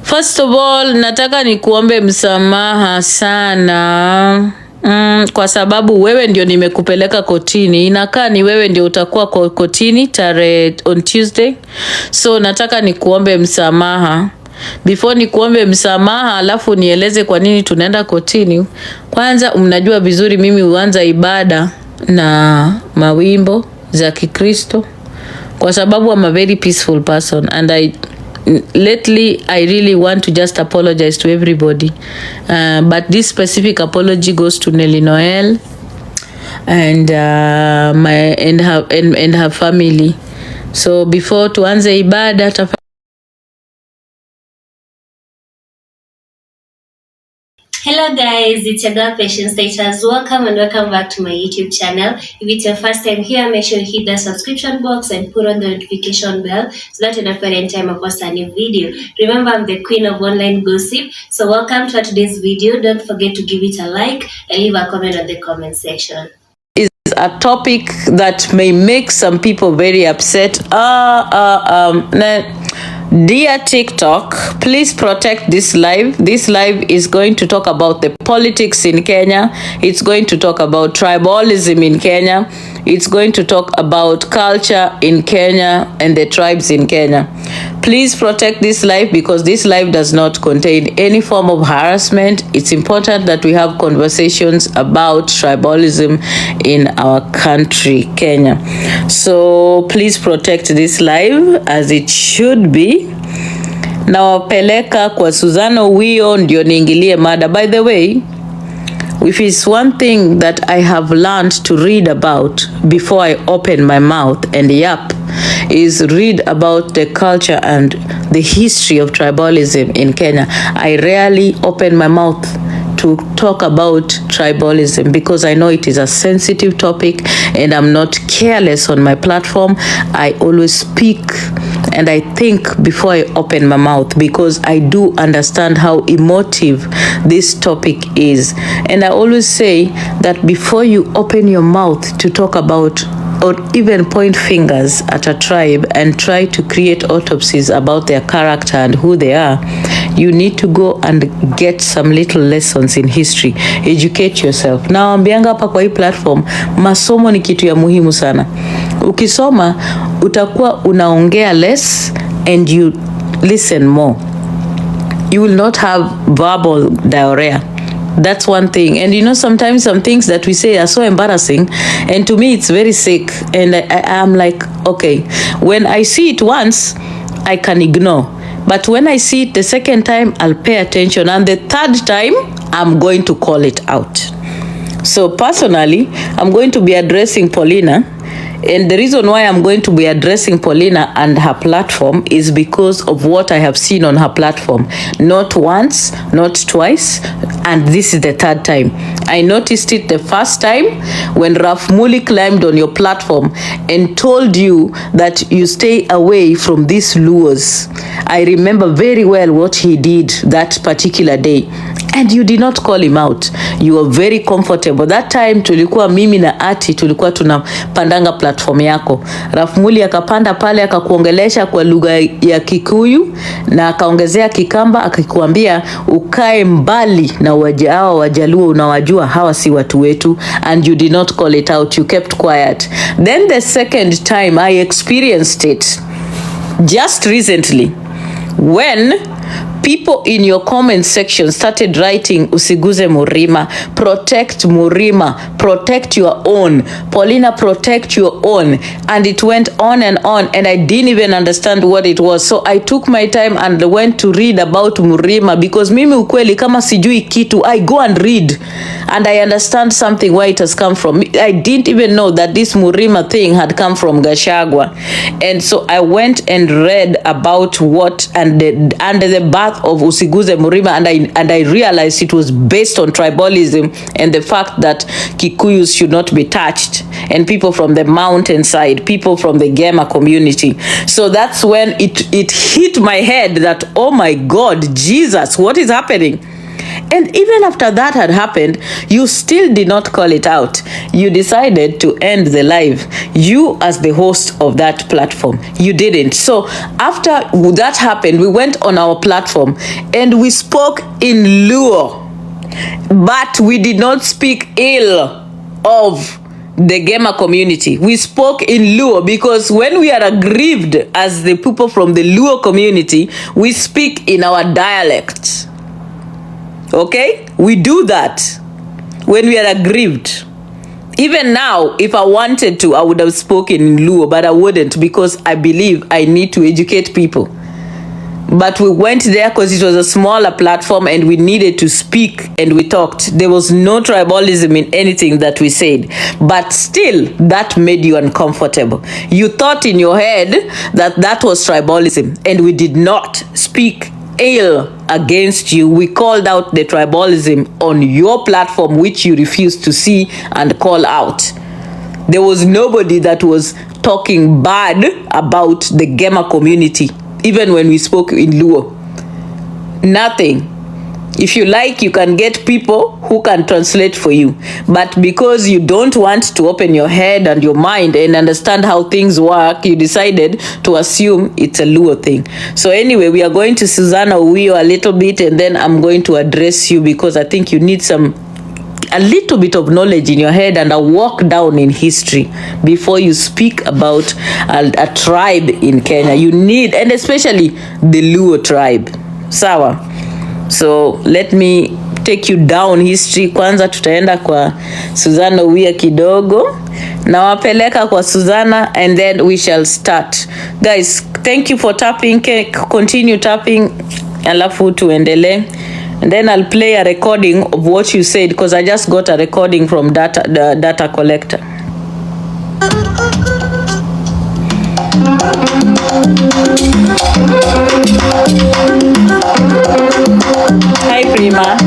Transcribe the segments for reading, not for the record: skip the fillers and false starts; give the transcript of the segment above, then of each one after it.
First of all, nataka nikuombe msamaha sana. Kwa sababu wewe ndio nimekupeleka kotini. Inakaa ni wewe ndio utakuwa kotini on Tuesday. So nataka nikuombe msamaha. Before nikuombe msamaha alafu nieleze kwa nini tunaenda kotini. Kwanza mnajua vizuri mimi huanza ibada na mawimbo za Kikristo. Kwa sababu I'm a very peaceful person and lately I really want to just apologize to everybody, but this specific apology goes to Nelly Noel and her family. So before tuanze ibada Hello guys, it's your girl Patience Status. Welcome and welcome back to my YouTube channel. If it's your first time here, make sure you hit the subscription box and put on the notification bell so that you don't forget any time I post a new video. Remember, I'm the queen of online gossip. So welcome to today's video. Don't forget to give it a like and leave a comment on the comment section. Is a topic that may make some people very upset. Dear TikTok, please protect this live. This live is going to talk about the politics in Kenya. It's going to talk about tribalism in Kenya. It's going to talk about culture in Kenya and the tribes in Kenya. Please protect this live because this live does not contain any form of harassment. It's important that we have conversations about tribalism in our country, Kenya. So please protect this live as it should be. Nawapeleka kwa Suzano Wio ndio niingilie mada. By the way, if it's one thing that I have learned to read about before I open my mouth and yap, is read about the culture and the history of tribalism in Kenya. I rarely open my mouth to talk about tribalism because I know it is a sensitive topic and I'm not careless on my platform. I always speak and I think before I open my mouth because I do understand how emotive this topic is. And I always say that before you open your mouth to talk about or even point fingers at a tribe and try to create autopsies about their character and who they are, you need to go and get some little lessons in history. Educate yourself. Now, ambianga hapa kwa hii platform, masomo ni kitu ya muhimu sana. Ukisoma, utakuwa unaongea less and you listen more. You will not have verbal diarrhea. That's one thing. And you know, sometimes some things that we say are so embarrassing and to me it's very sick and I'm like, okay, when I see it once I can ignore, but when I see it the second time I'll pay attention, and the third time I'm going to call it out. So personally, I'm going to be addressing Paulina. And the reason why I'm going to be addressing Paulina and her platform is because of what I have seen on her platform. Not once, not twice, and this is the third time. I noticed it the first time when Raf Muli climbed on your platform and told you that you stay away from these lures. I remember very well what he did that particular day. And you did not call him out. You were very comfortable. That time tulikuwa mimi na Ati tulikuwa tunapandanga platform yako. Rafmuli akapanda pale akakuongelesha kwa lugha ya Kikuyu na akaongezea Kikamba akikuambia ukae mbali na hawa Wajaluo unawajua hawa si watu wetu, and you did not call it out. You kept quiet. Then the second time I experienced it just recently when people in your comment section started writing usiguze Murima, protect Murima, protect your own, Paulina, protect your own, and it went on and I didn't even understand what it was. So I took my time and went to read about Murima because mimi ukweli kama sijui kitu I go and read and I understand something where it has come from. I didn't even know that this Murima thing had come from Gachagua, and so I went and read about what and the birth of Usiguze Murima, and I realized it was based on tribalism and the fact that Kikuyus should not be touched, and people from the mountainside, people from the Gema community. So that's when it hit my head that, oh my God, Jesus, what is happening? And even after that had happened, you still did not call it out. You decided to end the live. You, as the host of that platform, you didn't. So after that happened, we went on our platform and we spoke in Luo, but we did not speak ill of the gamer community. We spoke in Luo because when we are aggrieved as the people from the Luo community, we speak in our dialect. Okay? We do that when we are aggrieved. Even now, if I wanted to, I would have spoken in Luo, but I wouldn't because I believe I need to educate people. But we went there because it was a smaller platform and we needed to speak and we talked. There was no tribalism in anything that we said. But still, that made you uncomfortable. You thought in your head that that was tribalism, and we did not speak ill against you. We called out the tribalism on your platform, which you refused to see and call out. There was nobody that was talking bad about the gamer community, even when we spoke in Luo. Nothing. If you like, you can get people who can translate for you. But because you don't want to open your head and your mind and understand how things work, you decided to assume it's a Luo thing. So anyway, we are going to Susanna Uyo a little bit, and then I'm going to address you because I think you need a little bit of knowledge in your head and a walk down in history before you speak about a tribe in Kenya. You need, and especially the Luo tribe. Sawa. So let me take you down history. Kwanza tutaenda kwa Susanna Uyo kidogo. Na wapeleka kwa Susanna and then we shall start. Guys, thank you for tapping. Continue tapping. Alafu tuendelee. And then I'll play a recording of what you said because I just got a recording from the data collector. Hi, Prima.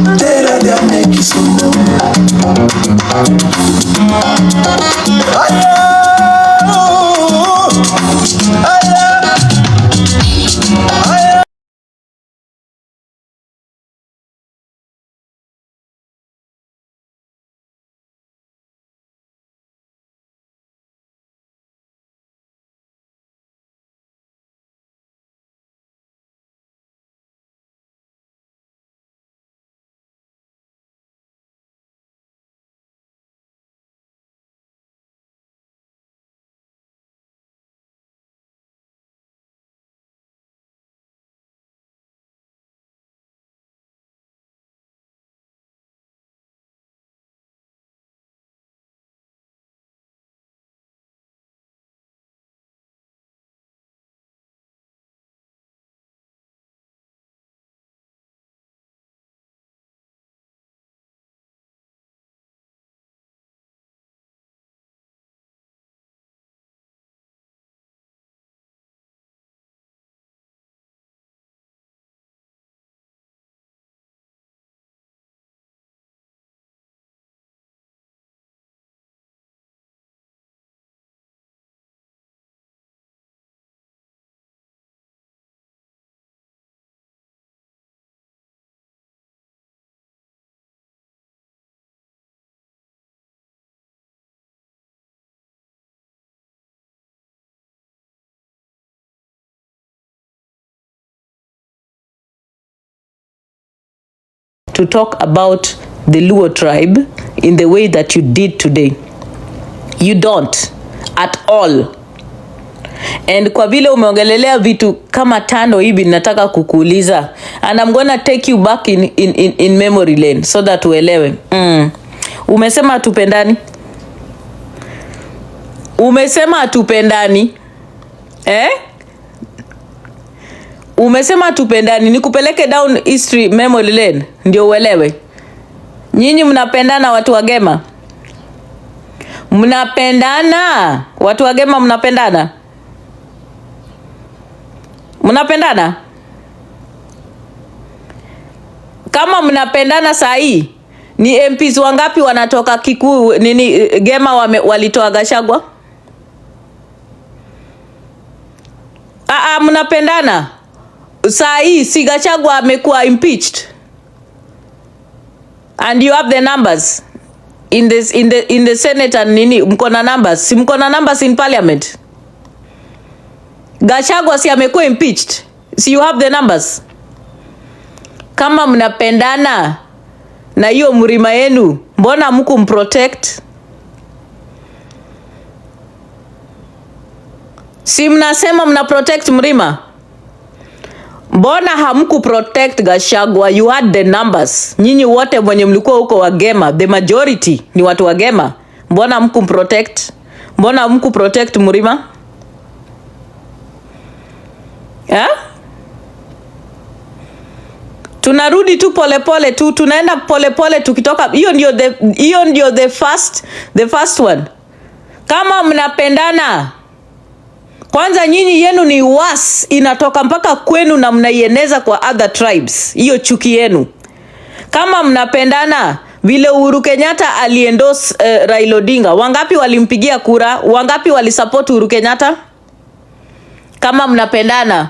To talk about the Luo tribe in the way that you did today. You don't at all. And kwa vile umeongelelea vitu kama 5 hivi nataka kukuuliza, and I'm gonna take you back in memory lane so that uelewe. Umesema tupendani? Umesema tupendani? Umesema tupendani, nikupeleke down history memory lane ndio uelewe. Nyinyi mnapendana watu wa Gema? Mnapendana? Watu wa Gema mnapendana? Mnapendana? Kama mnapendana saa hii, ni MPs wangapi wanatoka Kikuyu nini Gema walitoa Gachagua? Mnapendana? Saa hii si Gachagua amekuwa impeached. And you have the numbers in the Senate and nini, mko na numbers. Si mko na numbers in parliament. Gachagua si amekuwa impeached. Si you have the numbers. Kama mnapendana na hiyo mlima yenu, mbona mku mprotect? Si mnasema mna protect mlima? Mbona hamku protect Gachagua? You had the numbers. Nyinyi wote mwenye mlikuwa huko wagema, the majority ni watu wagema. Mbona hamku protect? Mbona hamku protect mlima? Tunarudi tu polepole tu, tunaenda polepole tukitoka. Hiyo ndio the first one. Kama mnapendana, kwanza nyinyi yenu ni was inatoka mpaka kwenu na mnaieneza kwa other tribes. Hiyo chuki yenu. Kama mnapendana, vile Uhuru Kenyatta aliendorse Raila Odinga, wangapi walimpigia kura? Wangapi walisupport Uhuru Kenyatta? Kama mnapendana,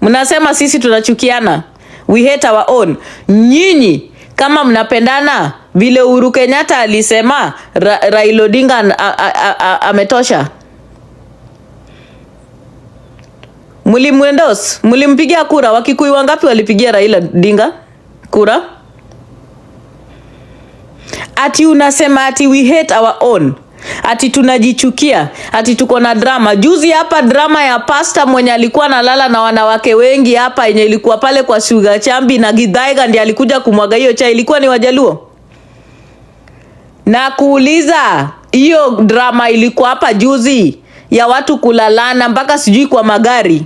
mnasema sisi tunachukiana, we hate our own. Nyinyi kama mnapendana, vile Uhuru Kenyatta alisema Raila Odinga ametosha, mlimwendos, mlimpigia kura. Wakikuyu wangapi walipigia Raila Odinga kura? Ati unasema ati we hate our own, ati tunajichukia, ati tuko na drama. Juzi hapa drama ya pasta mwenye alikuwa analala na wanawake wengi hapa, yenye ilikuwa pale kwa Sugar Chambi na Githaiga ndiye alikuja kumwaga hiyo chai, ilikuwa ni Wajaluo. Na kuuliza, hiyo drama ilikuwa hapa juzi ya watu kulalana mpaka sijui kwa magari,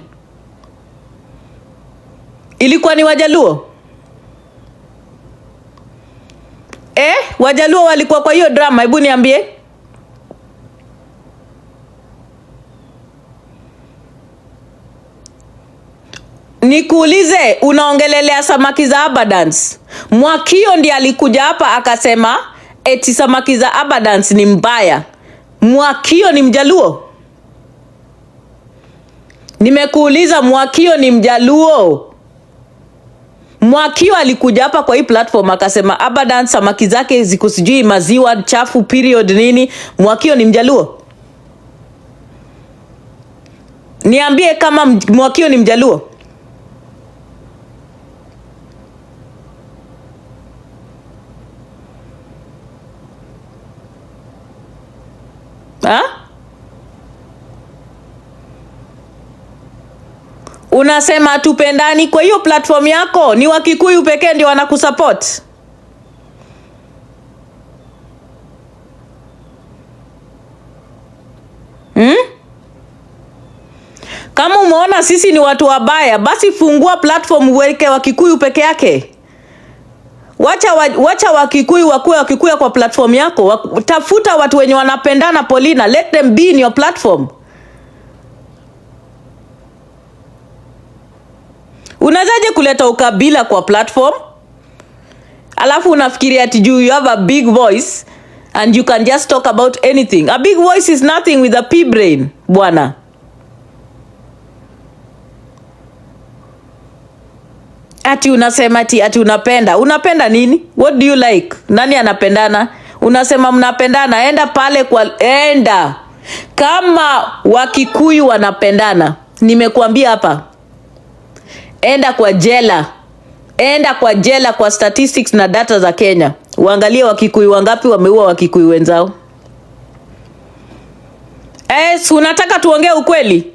ilikuwa ni Wajaluo? Wajaluo walikuwa kwa hiyo drama? Hebu niambie. Nikuulize, unaongelelea samaki za abundance. Mwakio ndiye alikuja hapa akasema eti samaki za abundance ni mbaya. Mwakio ni Mjaluo? Nimekuuliza, Mwakio ni Mjaluo? Mwakio alikuja hapa kwa hii platform akasema abundance samaki zake ziko sijui maziwa chafu period nini. Mwakio ni Mjaluo? Niambie kama Mwakio ni Mjaluo. Unasema tupendani, kwa hiyo platform yako ni Wakikuyu pekee ndio wanakusupport? Kama umeona sisi ni watu wabaya, basi fungua platform uweke Wakikuyu peke yake. Wacha Wakikuyu wakuwe Wakikuyu kwa platform yako. Tafuta watu wenye wanapendana, Paulina, let them be in your platform. Unazaje kuleta ukabila kwa platform? Alafu unafikiria ati you have a big voice and you can just talk about anything. A big voice is nothing with a pea brain, bwana. Ati unasema ati unapenda. Unapenda nini? What do you like? Nani anapendana? Unasema mnapendana, enda pale enda. Kama Wakikuyu wanapendana, nimekuambia hapa, enda kwa jela. Enda kwa jela kwa statistics na data za Kenya. Uangalie Wakikuyu wangapi wameua Wakikuyu wenzao. Unataka tuongee ukweli?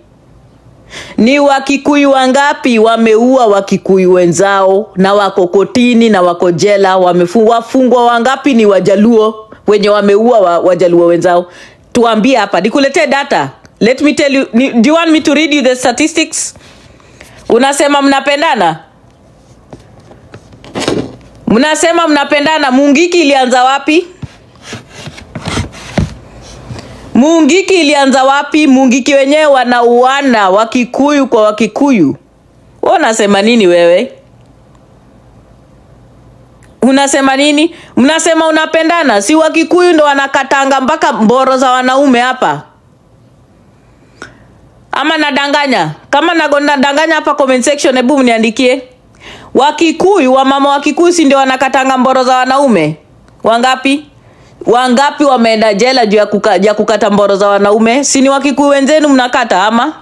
Ni Wakikuyu wangapi wameua Wakikuyu wenzao na wako kotini na wako jela, wafungwa wangapi ni Wajaluo wenye wameua Wajaluo wenzao? Tuambie hapa, nikuletee data. Let me tell you, do you want me to read you the statistics? Unasema mnapendana? Mnasema mnapendana. Mungiki ilianza wapi? Mungiki ilianza wapi? Mungiki wenyewe wanauana Wakikuyu kwa Wakikuyu. Wewe unasema nini wewe? Unasema nini? Mnasema unapendana, si Wakikuyu ndo wanakatanga mpaka mboro za wanaume hapa? Ama nadanganya? Kama nadanganya hapa comment section hebu mniandikie. Wakikuyu, wamama Wakikuyu si ndio wanakatanga mboro za wanaume? Wangapi wameenda jela juu ya kukata mboro za wanaume? Si ni Wakikuyu wenzenu mnakata ama?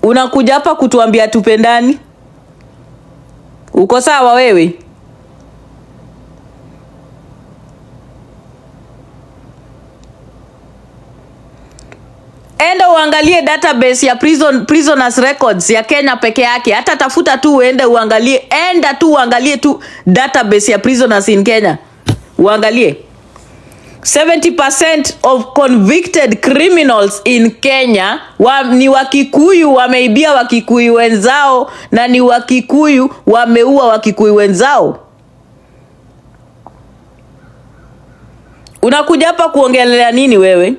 Unakuja hapa kutuambia tupendani? Uko sawa wewe? Enda uangalie database ya prisoners records ya Kenya peke yake. Hata tafuta tu uende uangalie, enda tu uangalie tu database ya prisoners in Kenya. Uangalie. 70% of convicted criminals in Kenya ni Wakikuyu, wameibia Wakikuyu wenzao, na ni Wakikuyu wameua Wakikuyu wenzao. Unakuja hapa kuongelea nini wewe?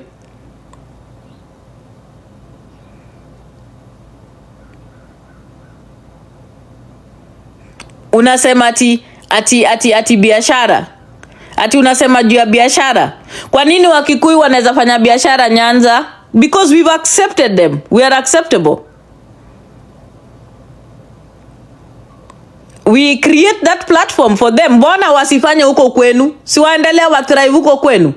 Unasema ati biashara. Ati unasema juu ya biashara. Kwa nini Wakikuyu wanaweza fanya biashara Nyanza? Because we've accepted them. We are acceptable. We create that platform for them. Mbona wasifanye huko kwenu? Si waendelea wathrive huko kwenu?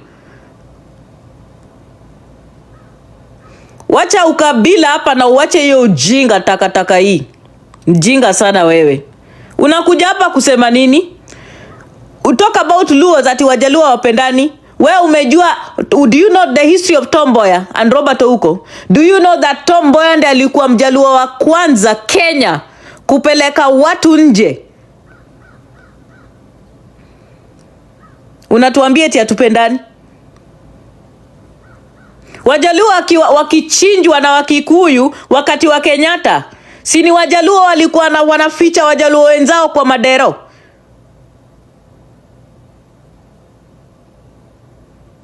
Wacha ukabila hapa na uache hiyo ujinga takataka hii. Mjinga sana wewe. Unakuja hapa kusema nini? Talk about Luos ati Wajaluo wapendani. Wewe umejua, do you know the history of Tom Mboya and Robert Ouko? Do you know that Tom Mboya ndiye alikuwa Mjaluo wa kwanza Kenya kupeleka watu nje? Unatuambia eti atupendani? Wajaluo wakichinjwa na Wakikuyu wakati wa Kenyatta, si ni Wajaluo walikuwa wanaficha Wajaluo wenzao kwa madero?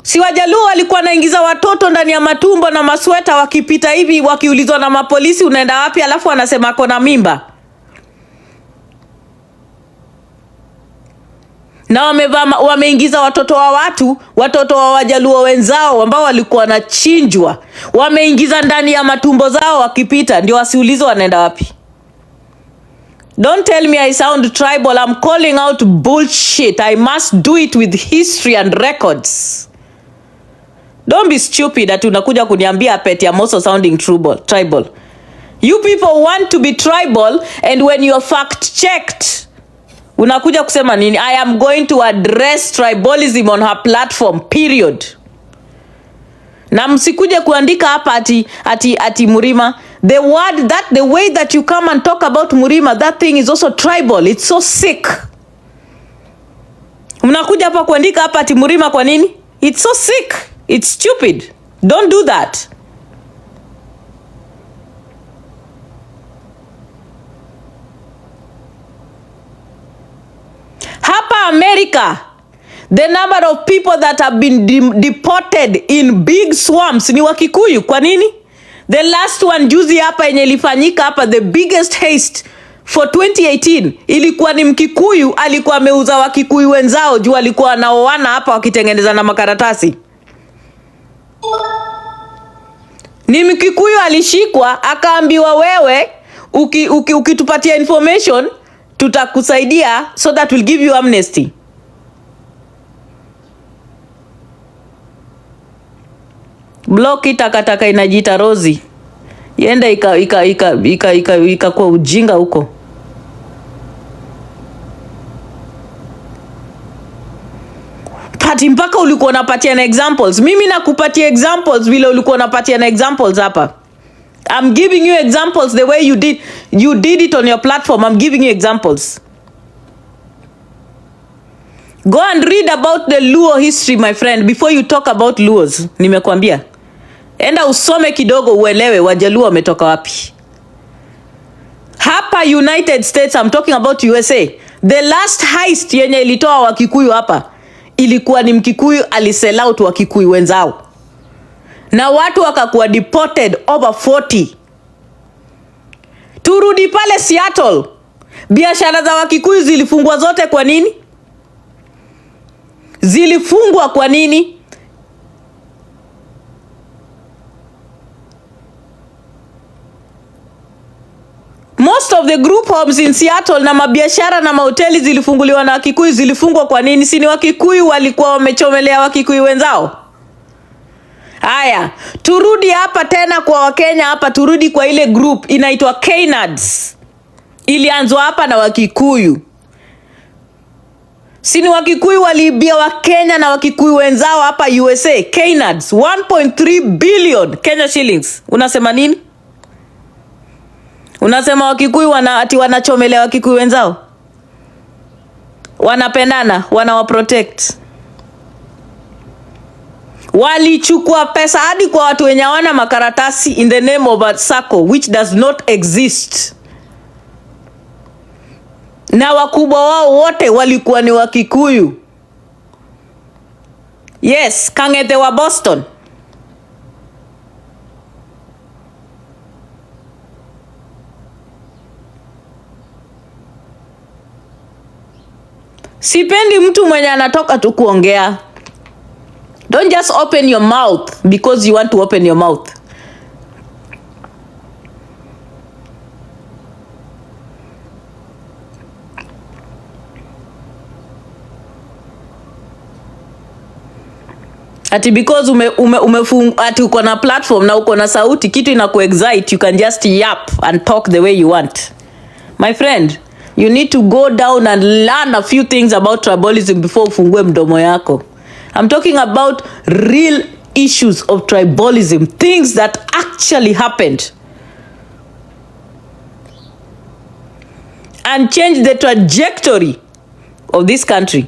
Si Wajaluo walikuwa naingiza watoto ndani ya matumbo na masweta, wakipita hivi wakiulizwa na mapolisi unaenda wapi, alafu anasema ako na mimba? Na wameingiza watoto wa Wajaluo wenzao ambao walikuwa wanachinjwa, wameingiza ndani ya matumbo zao wakipita, ndio wasiulizwe wanaenda wapi. Don't tell me I sound tribal. I'm calling out bullshit. I must do it with history and records. Don't be stupid that unakuja kuniambia pet ya also sounding tribal. You people want to be tribal, and when you're fact checked, unakuja kusema nini? I am going to address tribalism on her platform, period. Na msikuje kuandika hapa ati Murima. The way that you come and talk about Murima, that thing is also tribal. It's so sick. Mnakuja hapa kuandika hapa ati Murima kwa nini? It's so sick. It's stupid. Don't do that. Hapa America, the number of people that have been deported in big swamps ni Wakikuyu. Kwa nini? The last one juzi hapa yenye ilifanyika hapa, the biggest haste for 2018, ilikuwa ni Mkikuyu alikuwa ameuza Wakikuyu wenzao juu alikuwa anaoana hapa wakitengeneza na makaratasi. Ni Mkikuyu alishikwa akaambiwa, wewe ukitupatia information tutakusaidia, so that will give you amnesty. Block itakataka inajiita Rozi. Yenda kwa ujinga huko. Pati mpaka ulikuwa unapatia na examples. Mimi nakupatia examples vile ulikuwa unapatia na examples hapa. I'm giving you examples the way you did it on your platform. I'm giving you examples. Go and read about the Luo history, my friend, before you talk about Luos. Nimekuambia. Enda usome kidogo uelewe Wajaluo wametoka wapi. Hapa United States, I'm talking about USA. The last heist yenye ilitoa Wakikuyu hapa, ilikuwa ni Mkikuyu alisell out Wakikuyu wenzao. Na watu wakakuwa deported over 40. Turudi pale Seattle. Biashara za Wakikuyu zilifungwa zote kwa nini? Zilifungwa kwa nini? most of the group homes in Seattle na mabiashara na mahoteli zilifunguliwa na Wakikuyu. Zilifungwa kwa nini? Si ni Wakikuyu walikuwa wamechomelea Wakikuyu wenzao? Haya, turudi hapa tena kwa Wakenya hapa, turudi kwa ile group inaitwa Knads. Ilianzwa hapa na Wakikuyu. Sini Wakikuyu waliibia Wakenya na Wakikuyu wenzao hapa USA. Knads 1.3 billion Kenya shillings. Unasema nini? Unasema Wakikuyu ati wanachomelea Wakikuyu wenzao? Wanapendana, wanawaprotect. Walichukua pesa hadi kwa watu wenye hawana makaratasi in the name of a circle which does not exist. Na wakubwa wao wote walikuwa ni Wakikuyu. Yes, Kang'ethe wa Boston. Sipendi mtu mwenye anatoka tu kuongea. Don't just open your mouth because you want to open your mouth. Ati because ati uko na platform na uko na sauti, kitu inaku-excite, you can just yap and talk the way you want. My friend, you need to go down and learn a few things about tribalism before ufungue mdomo yako. I'm talking about real issues of tribalism, things that actually happened and change the trajectory of this country.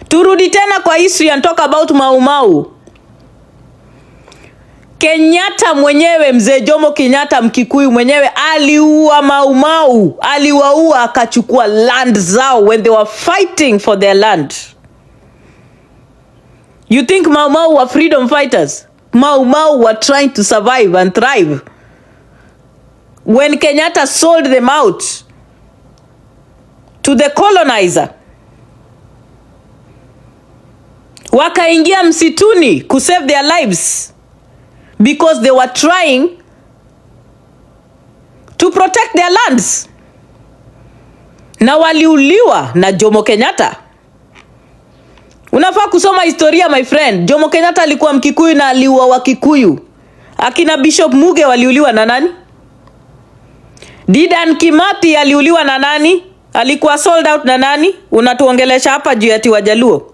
Turudi tena kwa history and talk about Mau Mau. Kenyatta mwenyewe, mzee Jomo Kenyatta Mkikuyu mwenyewe aliua Mau Mau, aliwaua akachukua land zao when they were fighting for their land. You think Mau Mau were freedom fighters? Mau Mau were trying to survive and thrive. When Kenyatta sold them out to the colonizer, wakaingia msituni to save their lives because they were trying to protect their lands. Na waliuliwa na Jomo Kenyatta. Unafaa kusoma historia, my friend. Jomo Kenyatta alikuwa Mkikuyu na aliua Wakikuyu. Akina Bishop Muge waliuliwa na nani? Dedan Kimathi aliuliwa na nani? Alikuwa sold out na nani? Unatuongelesha hapa juu ati Wajaluo.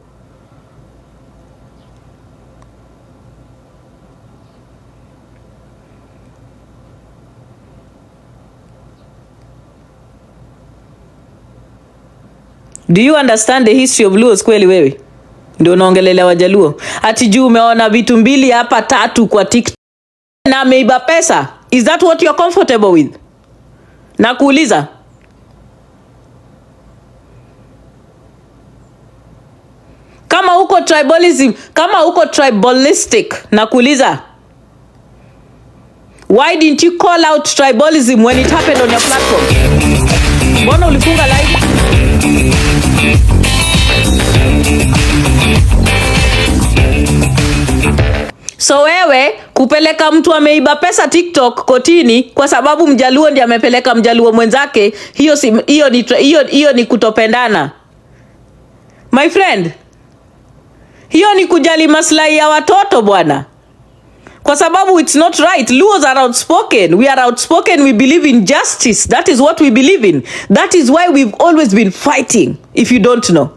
Do you understand the history of Luos kweli wewe? Ndio unaongelelea Wajaluo. Ati juu umeona vitu mbili hapa tatu kwa TikTok na ameiba pesa. Is that what you're comfortable with? Na kuuliza. Kama uko tribalism, kama uko tribalistic, na kuuliza. Why didn't you call out tribalism when it happened on your platform? Mbona ulifunga live? So wewe kupeleka mtu ameiba pesa TikTok kotini kwa sababu Mjaluo ndiye amepeleka Mjaluo mwenzake, hiyo ni kutopendana. My friend, hiyo ni kujali maslahi ya watoto bwana. Kwa sababu it's not right. Luos are outspoken. We are outspoken. We believe in justice. That is what we believe in. That is why we've always been fighting, if you don't know.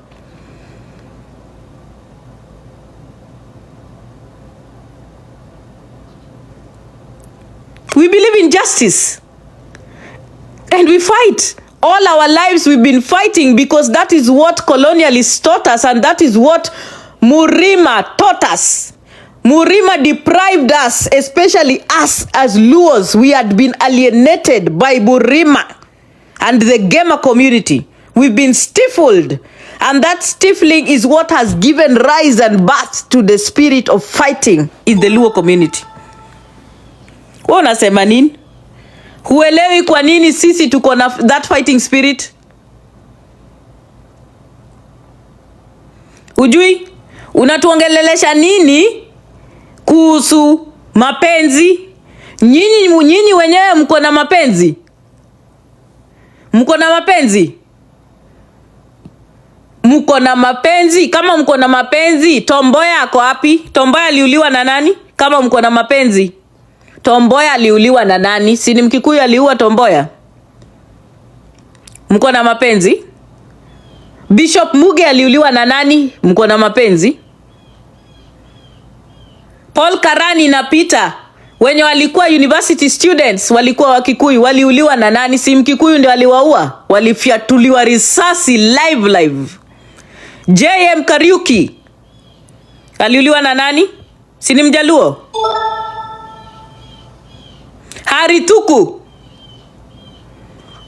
We believe in justice. And we fight. All our lives we've been fighting because that is what colonialists taught us, and that is what Murima taught us. Murima deprived us, especially us as Luos. We had been alienated by Murima and the gamer community. We've been stifled. And that stifling is what has given rise and birth to the spirit of fighting in the Luo community. Wewe unasema nini? Huelewi kwa nini sisi tuko na that fighting spirit? Ujui? Unatuongelelesha nini kuhusu mapenzi? Nyinyi wenyewe mko na mapenzi? Mko na mapenzi? Mko na mapenzi? Kama mko na mapenzi, Tomboya ako wapi? Tomboya aliuliwa na nani? Kama mko na mapenzi, Tomboya aliuliwa na nani? Si ni Mkikuyu aliua Tomboya? Mko na mapenzi? Bishop Muge aliuliwa na nani? Mko na mapenzi? Paul Karani na Peter wenye walikuwa university students, walikuwa Wakikuyu, waliuliwa na nani? Si Mkikuyu ndio aliwaua? Walifyatuliwa risasi live. JM Kariuki aliuliwa na nani? Si ni Mjaluo? Harituku,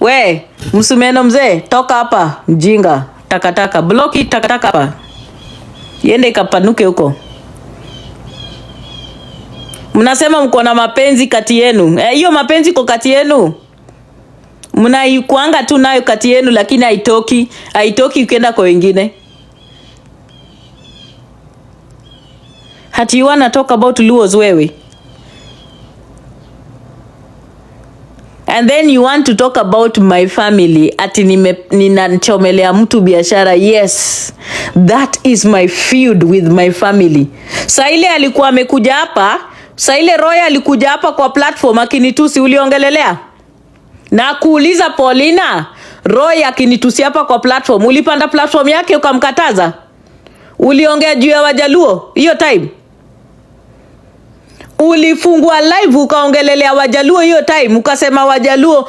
we Msumeno mzee, toka hapa mjinga, takataka, bloki takataka hapa, yende ikapanuke huko. Mnasema mko na mapenzi kati yenu. Hiyo mapenzi kwa kati yenu mnaikuanga tu nayo kati yenu, lakini haitoki ukienda kwa wengine. Hati you wanna talk about Luos wewe, and then you want to talk about my family ati ninanchomelea mtu biashara. Yes, that is my feud with my family. Saile alikuwa amekuja hapa, Saile Roy alikuja hapa kwa platform akinitusi, uliongelelea? Na kuuliza Paulina, Roy akinitusi hapa kwa platform, ulipanda platform yake ukamkataza? Uliongea juu ya Wajaluo hiyo time? Ulifungua live ukaongelelea Wajaluo hiyo time, ukasema Wajaluo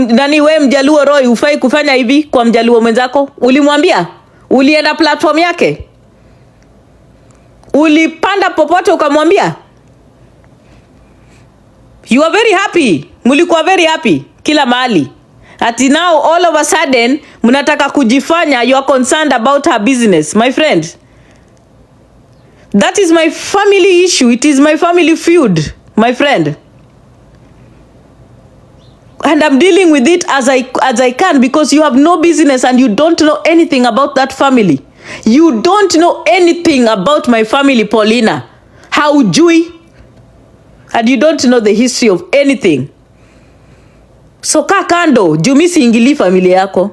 nani, we Mjaluo Roy ufai kufanya hivi kwa Mjaluo mwenzako? Ulimwambia? Ulienda platform yake? Ulipanda popote ukamwambia? You are very happy. Mulikuwa very happy kila mahali. Ati now all of a sudden mnataka kujifanya you are concerned about her business. My friend, that is my family issue. It is my family feud, my friend. And I'm dealing with it as I can, because you have no business and you don't know anything about that family. You don't know anything about my family, Paulina. Haujui. And you don't know the history of anything. So kando, jumi siingili familia yako.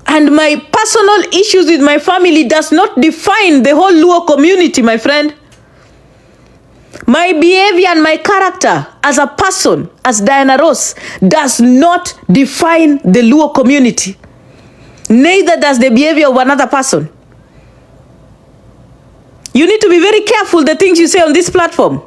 And my personal issues with my family does not define the whole Luo community, my friend. My behavior and my character as a person, as Diana Ross, does not define the Luo community. Neither does the behavior of another person. You need to be very careful the things you say on this platform.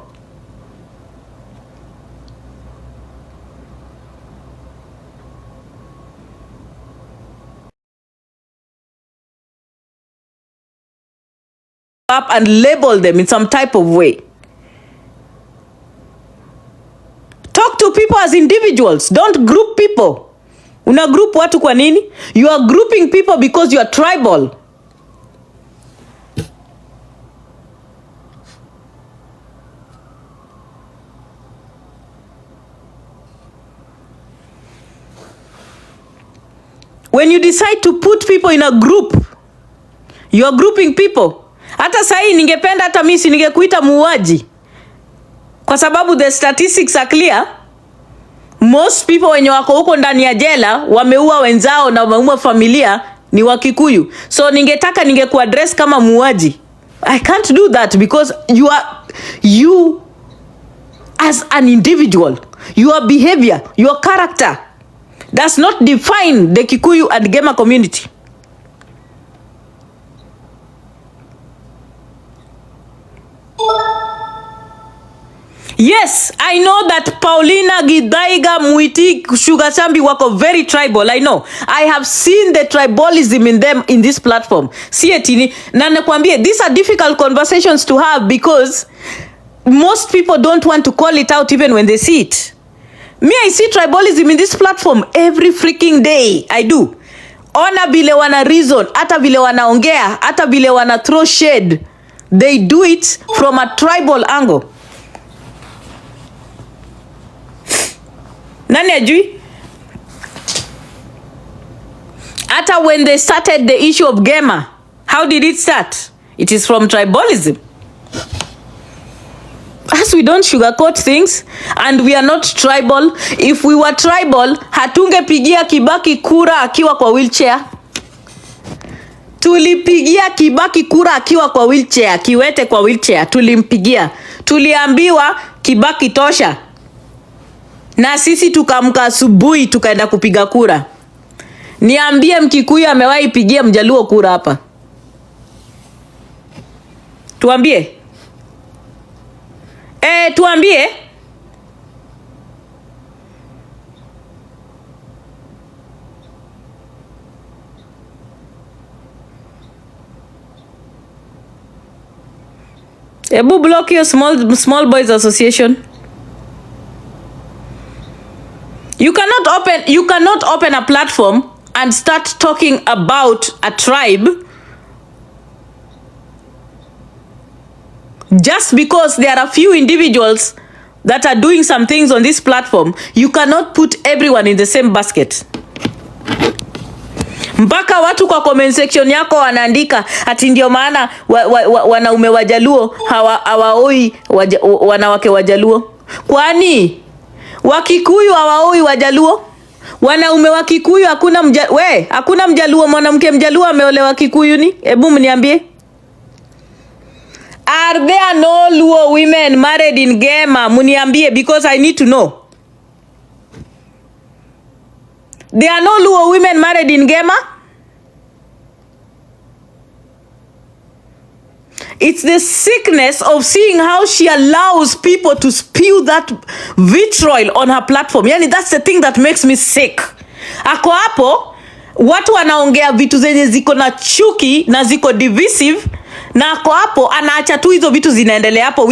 Up and label them in some type of way. Talk to people as individuals. Don't group people. Una group watu kwa nini? You are grouping people because you are tribal. When you decide to put people in a group, you are grouping people. Hata sahi ningependa hata mimi ningekuita muuaji, kwa sababu the statistics are clear. Most people wenye wako huko ndani ya jela wameua wenzao na wameua familia ni Wakikuyu. So ningekuaddress kama muuaji. I can't do that because you as an individual, your behavior, your character does not define the Kikuyu and Gema community. Yes, I know that Paulina, Gidaiga, Muiti, Sugar Chambi wako very tribal. I know. I have seen the tribalism in them in this platform. See it, na nakwambia, these are difficult conversations to have because most people don't want to call it out even when they see it. Me, I see tribalism in this platform every freaking day. I do. Ona vile wana reason, hata vile wanaongea, hata vile wana throw shade. They do it from a tribal angle. Nani ajui? Hata when they started the issue of Gema, how did it start? It is from tribalism. because we don't sugarcoat things and we are not tribal. If we were tribal, hatungepigia Kibaki kura akiwa kwa wheelchair. Tulipigia Kibaki kura akiwa kwa wheelchair, Kiwete kwa wheelchair, tulimpigia. Tuliambiwa Kibaki tosha. Na sisi tukamka asubuhi tukaenda kupiga kura. Niambie Mkikuyu amewahi pigia Mjaluo kura hapa? Tuambie. Tuambie. Ebu block your small boys association. You cannot open a platform and start talking about a tribe just because there are a few individuals that are doing some things on this platform. You cannot put everyone in the same basket. Mpaka watu kwa comment section yako wanaandika ati ndio maana wanaume Wajaluo hawaoi wanawake Wajaluo. Kwani Wakikuyu hawaoi Wajaluo? Wanaume wa Kikuyu hakuna Mjaluo, mwanamke Mjaluo ameolewa Kikuyu ni? Hebu mniambie. Are there no Luo women married in Gema? Mniambie, because I need to know. There are no Luo women married in Gema? It's the sickness of seeing how she allows people to spew that vitriol on her platform. Yani, that's the thing that makes me sick. Ako hapo, watu wanaongea vitu zenye ziko na chuki na ziko divisive, na ako hapo anaacha tu hizo vitu zinaendelea hapo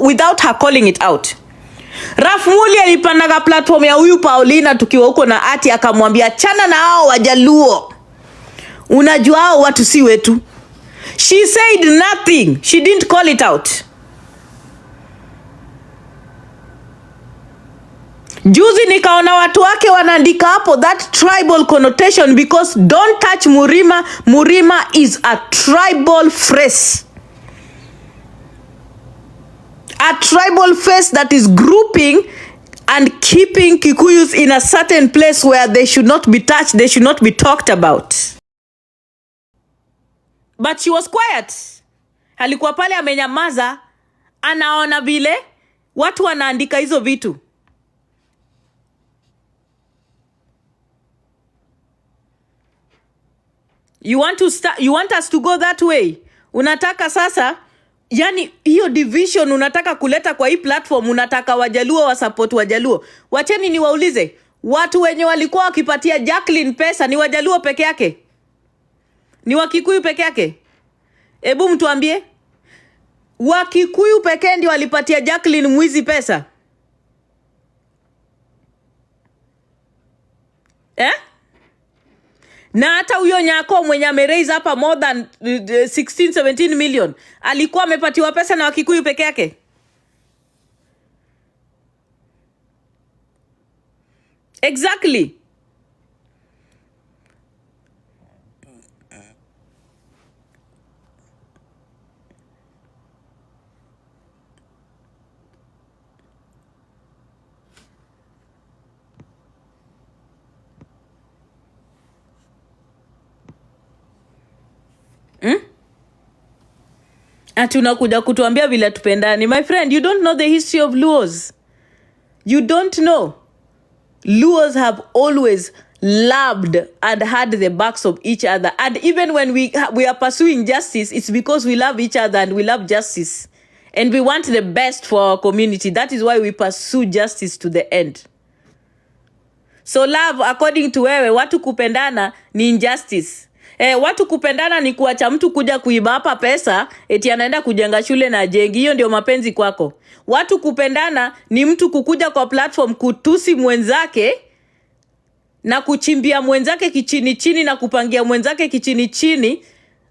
without her calling it out. Rafmuli alipanaga platform ya huyu Paulina tukiwa huko na ati akamwambia chana na hao Wajaluo. Unajua hao watu si wetu. She said nothing. She didn't call it out. Juzi nikaona watu wake wanaandika hapo that tribal connotation because don't touch Murima. Murima is a tribal phrase. A tribal phrase that is grouping and keeping Kikuyus in a certain place where they should not be touched, they should not be talked about. But she was quiet. Alikuwa pale amenyamaza, anaona vile watu wanaandika hizo vitu. You want us to go that way? Unataka sasa, yani hiyo division unataka kuleta kwa hii platform, unataka Wajaluo wa support Wajaluo. Wacheni niwaulize, watu wenye walikuwa wakipatia Jacqueline pesa ni Wajaluo peke yake? Ni Wakikuyu peke yake? Ebu mtuambie. Wakikuyu peke ndio walipatia Jacqueline mwizi pesa? Na hata huyo nyako mwenye ameraise hapa more than 16-17 million alikuwa amepatiwa pesa na Wakikuyu peke yake? Exactly. Ati unakuja kutuambia vile tupendani. My friend, you don't know the history of Luos. You don't know. Luos have always loved and had the backs of each other. And even when we are pursuing justice, it's because we love each other and we love justice. And we want the best for our community. That is why we pursue justice to the end. So love, according to wewe, watu kupendana ni injustice. Watu kupendana ni kuacha mtu kuja kuiba hapa pesa eti anaenda kujenga shule na jengi. Hiyo ndio mapenzi kwako. Watu kupendana ni mtu kukuja kwa platform kutusi mwenzake na kuchimbia mwenzake kichini chini na kupangia mwenzake kichini chini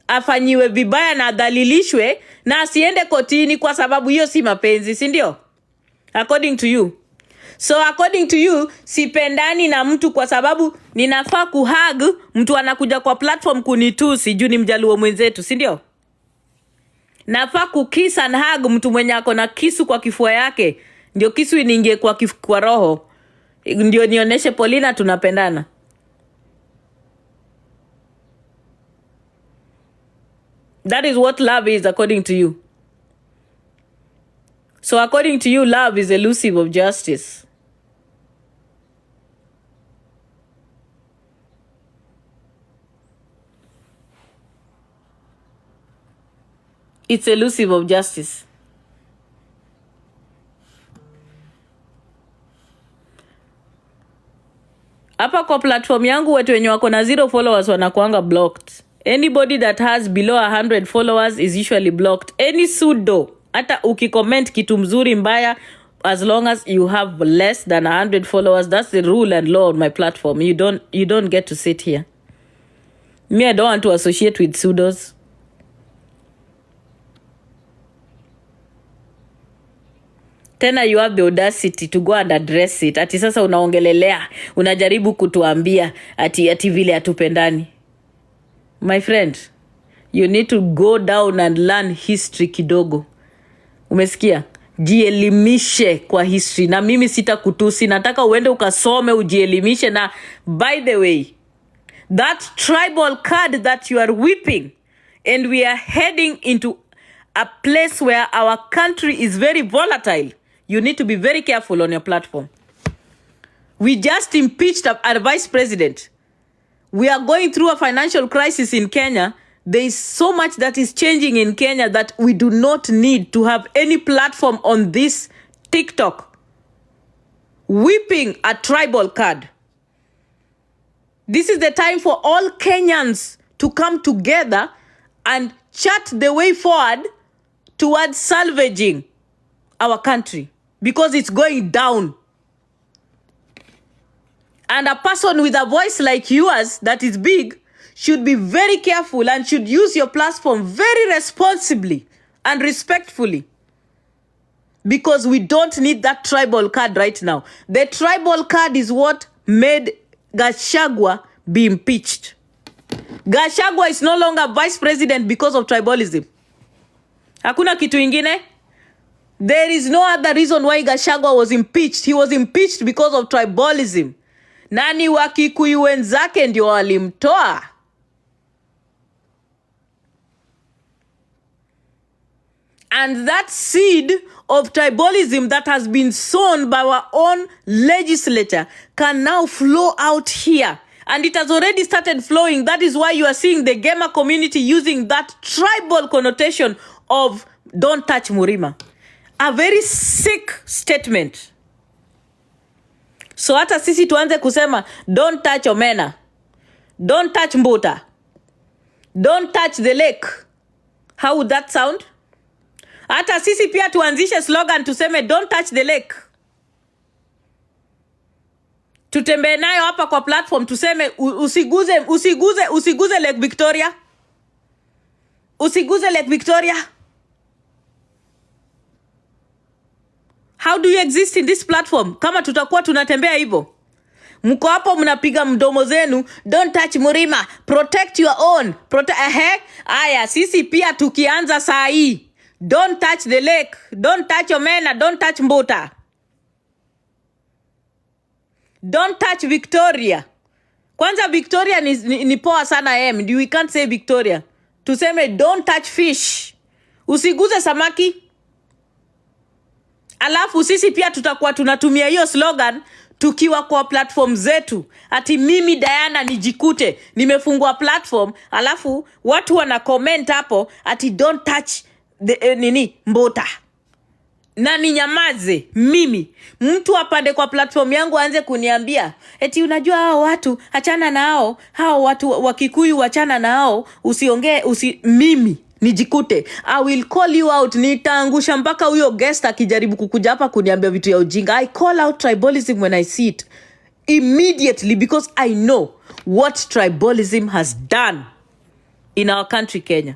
afanyiwe vibaya na adhalilishwe na asiende kotini, kwa sababu hiyo si mapenzi, si ndio? According to you. So according to you, sipendani na mtu kwa sababu ninafaa kuhug mtu anakuja kwa platform kunitusi juu ni Mjaluo mwenzetu, si ndio? Nafaa kukiss and hug mtu mwenye ako na kisu kwa kifua yake. Ndio kisu iniingie kwa roho. Ndio nionyeshe Paulina tunapendana. That is what love is according to you. So according to you, love is elusive of justice. It's elusive of justice. Hapa kwa platform yangu watu wenye wako na 0 followers wanakuanga blocked. Anybody that has below 100 followers is usually blocked. Any pseudo, hata ukicomment kitu mzuri mbaya, as long as you have less than 100 followers, that's the rule and law on my platform. You don't get to sit here. Me, I don't want to associate with pseudos. Tena you have the audacity to go and address it. Ati sasa unaongelelea, unajaribu kutuambia ati vile atupendani. My friend, you need to go down and learn history kidogo. Umesikia? Jielimishe kwa history. Na mimi sitakutusi, nataka uende ukasome ujielimishe. Na by the way, that tribal card that you are whipping, and we are heading into a place where our country is very volatile. You need to be very careful on your platform. We just impeached a vice president. We are going through a financial crisis in Kenya. There is so much that is changing in Kenya that we do not need to have any platform on this TikTok whipping a tribal card. This is the time for all Kenyans to come together and chart the way forward towards salvaging our country, because it's going down. And a person with a voice like yours that is big should be very careful and should use your platform very responsibly and respectfully, because we don't need that tribal card right now. The tribal card is what made Gachagua be impeached. Gachagua is no longer vice president because of tribalism. Hakuna kitu ingine. There is no other reason why Gachagua was impeached. He was impeached because of tribalism. Nani wa Kikuyu wenzake ndio walimtoa. And that seed of tribalism that has been sown by our own legislature can now flow out here. And it has already started flowing. That is why you are seeing the gamer community using that tribal connotation of don't touch Murima. A very sick statement. So hata sisi tuanze kusema don't touch Omena, don't touch Mbuta, don't touch the lake. How would that sound? Hata sisi pia tuanzishe slogan tuseme don't touch the lake. Tutembee nayo hapa kwa platform tuseme usiguze Lake Victoria. Usiguze Lake Victoria. How do you exist in this platform kama tutakuwa tunatembea hivyo? Mko hapo mnapiga mdomo zenu, don't touch Murima, protect your own. Aya, sisi pia tukianza saa hii, don't touch the lake, don't touch Omena, don't touch Mbuta, don't touch Victoria. Kwanza Victoria ni poa sana we can't say Victoria. Tuseme don't touch fish. Usiguze samaki. Alafu sisi pia tutakuwa tunatumia hiyo slogan tukiwa kwa platform zetu. Ati mimi Diana nijikute nimefungua platform, alafu watu wana comment hapo ati don't touch the Mbuta. Na ninyamaze mimi. Mtu apande kwa platform yangu aanze kuniambia eti unajua hao watu achana nao, hao watu wa Kikuyu achana nao, usiongee mimi nijikute, I will call you out. Nitaangusha mpaka huyo guest akijaribu kukuja hapa kuniambia vitu ya ujinga. I call out tribalism when I see it immediately, because I know what tribalism has done in our country Kenya,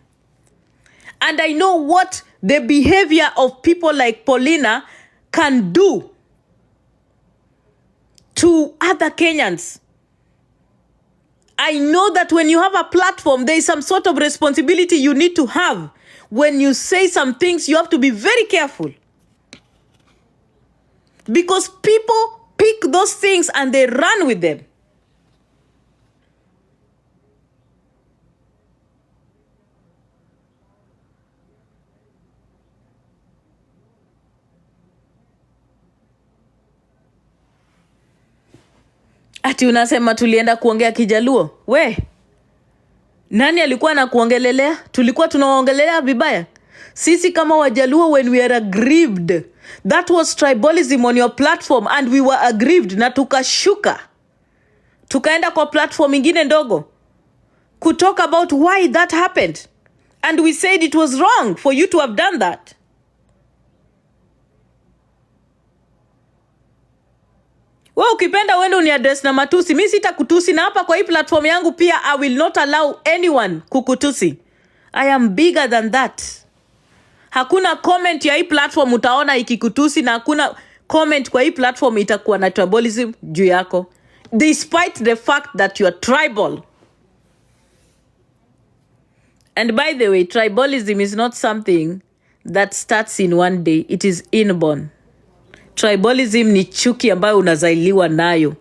and I know what the behavior of people like Paulina can do to other Kenyans. I know that when you have a platform, there is some sort of responsibility you need to have. When you say some things, you have to be very careful. Because people pick those things and they run with them. Ati unasema tulienda kuongea Kijaluo. We, nani alikuwa anakuongelelea? Tulikuwa tunaongelea vibaya. Sisi kama Wajaluo, when we are aggrieved, that was tribalism on your platform and we were aggrieved na tukashuka. Tukaenda kwa platform ingine ndogo kutalk about why that happened. And we said it was wrong for you to have done that. Wewe ukipenda uende uniaddress na matusi, mimi sitakutusi, na hapa kwa hii platform yangu pia I will not allow anyone kukutusi. I am bigger than that. Hakuna comment ya hii platform utaona ikikutusi, na hakuna comment kwa hii platform itakuwa na tribalism juu yako. Despite the fact that you are tribal. And by the way, tribalism is not something that starts in one day. It is inborn. Tribalism ni chuki ambayo unazailiwa nayo.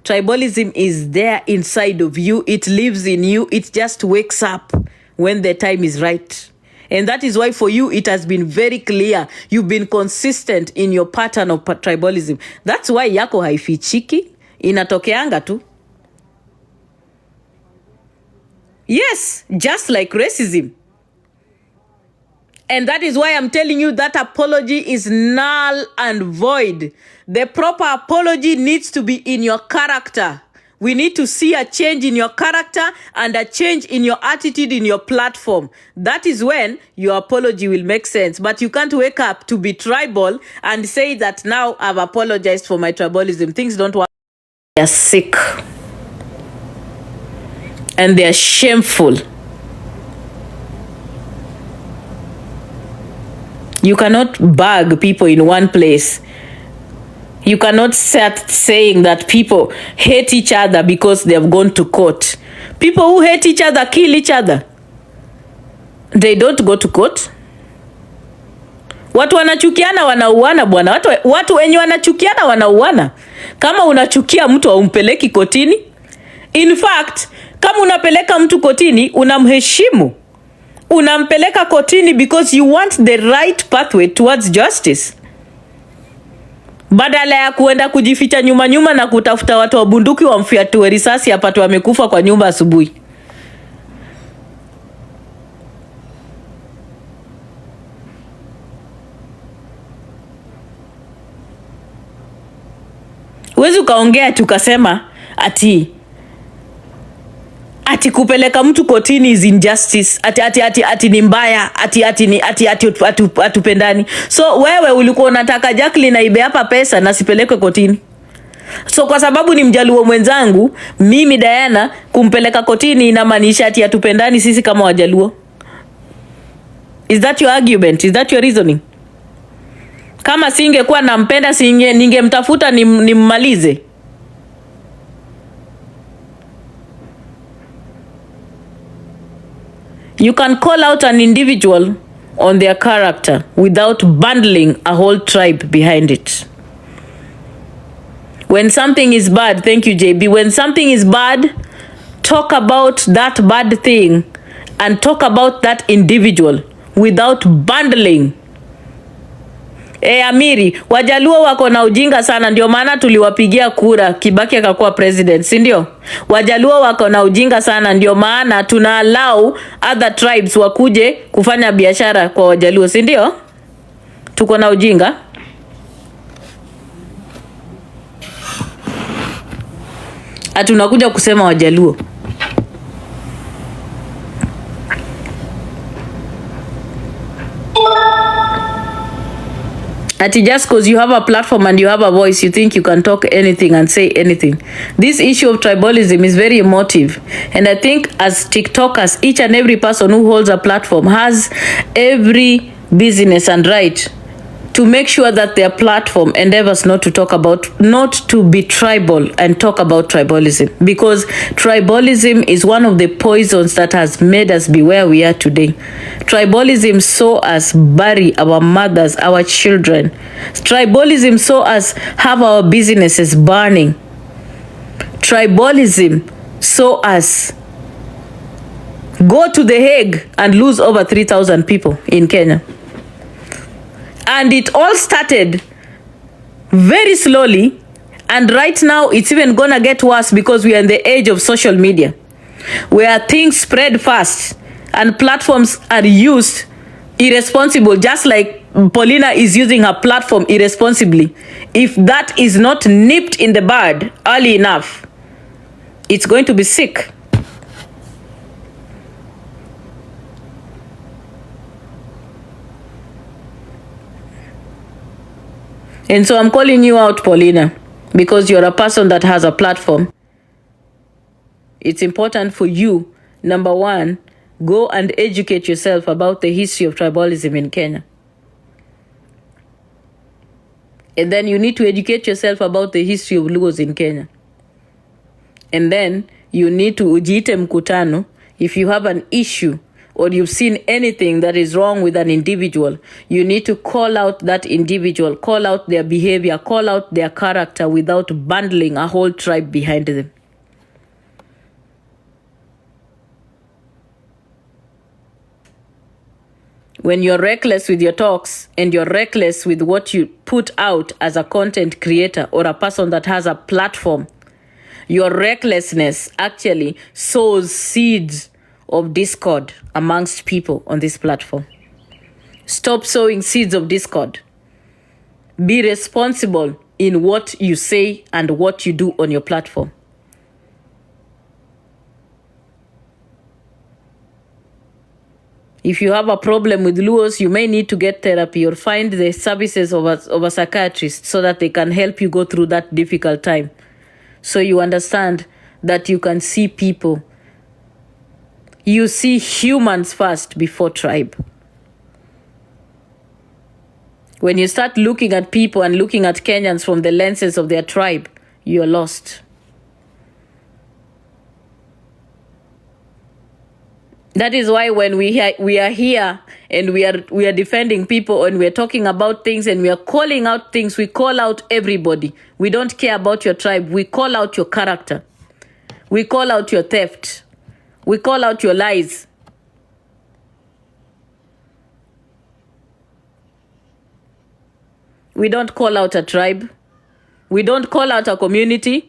Tribalism is there inside of you. It lives in you. It just wakes up when the time is right. And that is why for you, it has been very clear. You've been consistent in your pattern of tribalism. That's why yako haifichiki. Inatokeanga tu. Yes, just like racism. And that is why I'm telling you that apology is null and void. The proper apology needs to be in your character. We need to see a change in your character and a change in your attitude, in your platform. That is when your apology will make sense. But you can't wake up to be tribal and say that now I've apologized for my tribalism. Things don't work. They are sick. And they are shameful. You cannot bag people in one place. You cannot start saying that people hate each other because they have gone to court. People who hate each other kill each other. They don't go to court. Watu wanachukiana wanauana bwana. Watu wenye wanachukiana wanauana. Kama unachukia mtu umpeleki kotini. In fact, kama unapeleka mtu kotini, unamheshimu. Unampeleka kotini because you want the right pathway towards justice. Badala ya kuenda kujificha nyuma na kutafuta watu wa bunduki wamfiatue risasi apate wamekufa kwa nyumba asubuhi. Huwezi ukaongea tukasema ati kupeleka mtu kotini is injustice, ati ni mbaya, ati atupendani. So wewe ulikuwa unataka Jacqueline aibe hapa pesa na sipelekwe kotini. So kwa sababu ni Mjaluo mwenzangu, mimi Diana kumpeleka kotini inamaanisha ati atupendani sisi kama Wajaluo. Is that your argument? Is that your reasoning? Kama singekuwa nampenda ningemtafuta nimmalize. You can call out an individual on their character without bundling a whole tribe behind it. When something is bad, thank you JB, when something is bad, talk about that bad thing and talk about that individual without bundling. Amiri, Wajaluo wako na ujinga sana, ndio maana tuliwapigia kura Kibaki akakuwa president, si ndio? Wajaluo wako na ujinga sana, ndio maana tuna allow other tribes wakuje kufanya biashara kwa Wajaluo, si ndio? Tuko na ujinga. Atunakuja kusema Wajaluo. Ati just because you have a platform and you have a voice, you think you can talk anything and say anything. This issue of tribalism is very emotive. And I think as TikTokers, each and every person who holds a platform has every business and right to make sure that their platform endeavors not to be tribal and talk about tribalism, because tribalism is one of the poisons that has made us be where we are today. Tribalism saw us bury our mothers, our children. Tribalism saw us have our businesses burning. Tribalism saw us go to The Hague and lose over 3,000 people in Kenya. And it all started very slowly, and right now it's even gonna get worse because we are in the age of social media, where things spread fast and platforms are used irresponsible, just like Paulina is using her platform irresponsibly. If that is not nipped in the bud early enough, it's going to be sick. And so I'm calling you out, Paulina, because you're a person that has a platform. It's important for you, number one, go and educate yourself about the history of tribalism in Kenya. And then you need to educate yourself about the history of Luos in Kenya. And then you need to ujiite mkutano if you have an issue or you've seen anything that is wrong with an individual. You need to call out that individual, call out their behavior, call out their character without bundling a whole tribe behind them. When you're reckless with your talks and you're reckless with what you put out as a content creator or a person that has a platform, your recklessness actually sows seeds of discord amongst people on this platform. Stop sowing seeds of discord. Be responsible in what you say and what you do on your platform. If you have a problem with Luos, you may need to get therapy or find the services of a psychiatrist so that they can help you go through that difficult time. So you understand that you can see people. You see humans first before tribe. When you start looking at people and looking at Kenyans from the lenses of their tribe, you're lost. That is why when we are here and we are defending people and we are talking about things and we are calling out things, we call out everybody. We don't care about your tribe. We call out your character. We call out your theft. We call out your lies. We don't call out a tribe. We don't call out a community.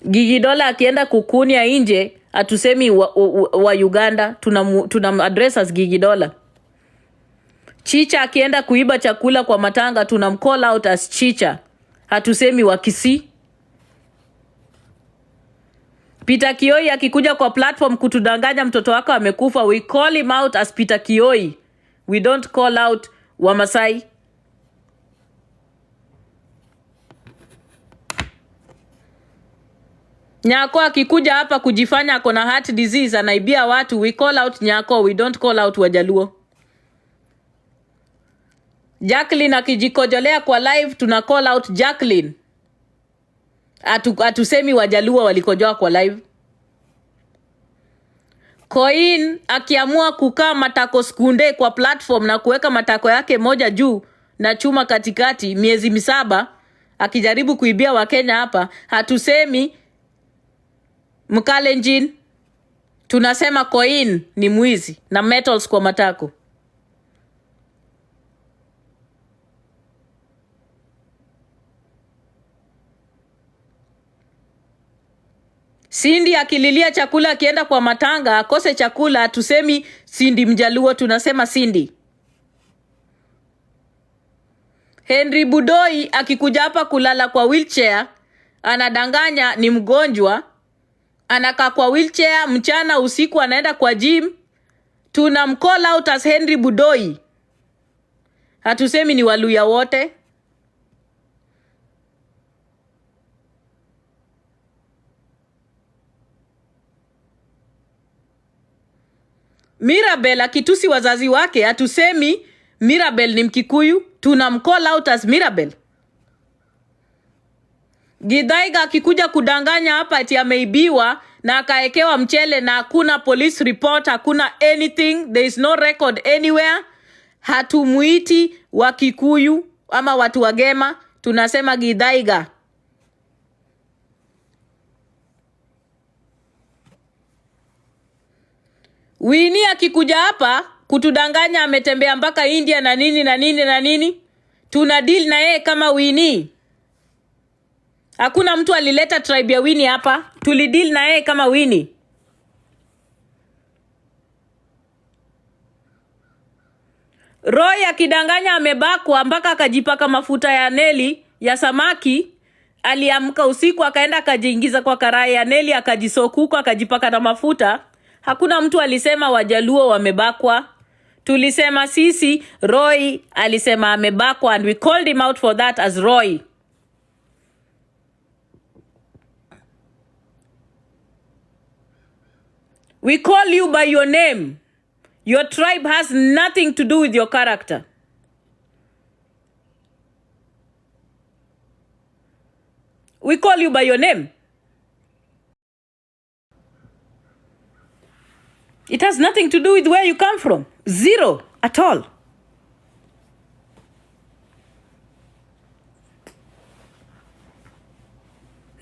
Gigidola akienda kukunia nje, atusemi wa Uganda, tunam address as Gigidola. Chicha akienda kuiba chakula kwa matanga, tunam call out as Chicha. Hatusemi wa Kisii. Peter Kioi akikuja kwa platform kutudanganya mtoto wako amekufa, we call him out as Peter Kioi. We don't call out Wamasai. Nyako akikuja hapa kujifanya akona heart disease anaibia watu, we call out Nyako, we don't call out Wajaluo. Jacqueline akijikojolea kwa live, tuna call out Jacqueline. Atusemi Wajaluo walikojoa kwa live. Coin akiamua kukaa matako skunde kwa platform na kuweka matako yake moja juu na chuma katikati miezi 7 akijaribu kuibia Wakenya hapa, hatusemi Mkalenjin, tunasema Coin ni mwizi na metals kwa matako. Cindy akililia chakula akienda kwa matanga akose chakula, tusemi Cindy Mjaluo, tunasema Cindy. Henry Budoi akikuja hapa kulala kwa wheelchair, anadanganya ni mgonjwa, anakaa kwa wheelchair mchana usiku anaenda kwa gym, tunamcall out as Henry Budoi. Hatusemi ni Waluya wote. Mirabel akitusi wazazi wake, hatusemi Mirabel ni Mkikuyu, tunamcall out as Mirabel. Githaiga akikuja kudanganya hapa ati ameibiwa na akaekewa mchele na hakuna police report, hakuna anything, there is no record anywhere. Hatumuiti wa Kikuyu ama watu wagema, tunasema Githaiga. Winnie akikuja hapa kutudanganya ametembea mpaka India na nini na nini na nini, tuna deal na yeye kama Winnie. Hakuna mtu alileta tribe ya Winnie hapa, tulideal na yeye kama Winnie. Roy akidanganya amebakwa mpaka akajipaka mafuta ya Nelly ya samaki, aliamka usiku akaenda akajiingiza kwa karai ya Nelly akajisokuka akajipaka na mafuta. Hakuna mtu alisema Wajaluo wamebakwa. Tulisema sisi, Roy alisema amebakwa and we called him out for that as Roy. We call you by your name. Your tribe has nothing to do with your character. We call you by your name. It has nothing to do with where you come from. Zero at all.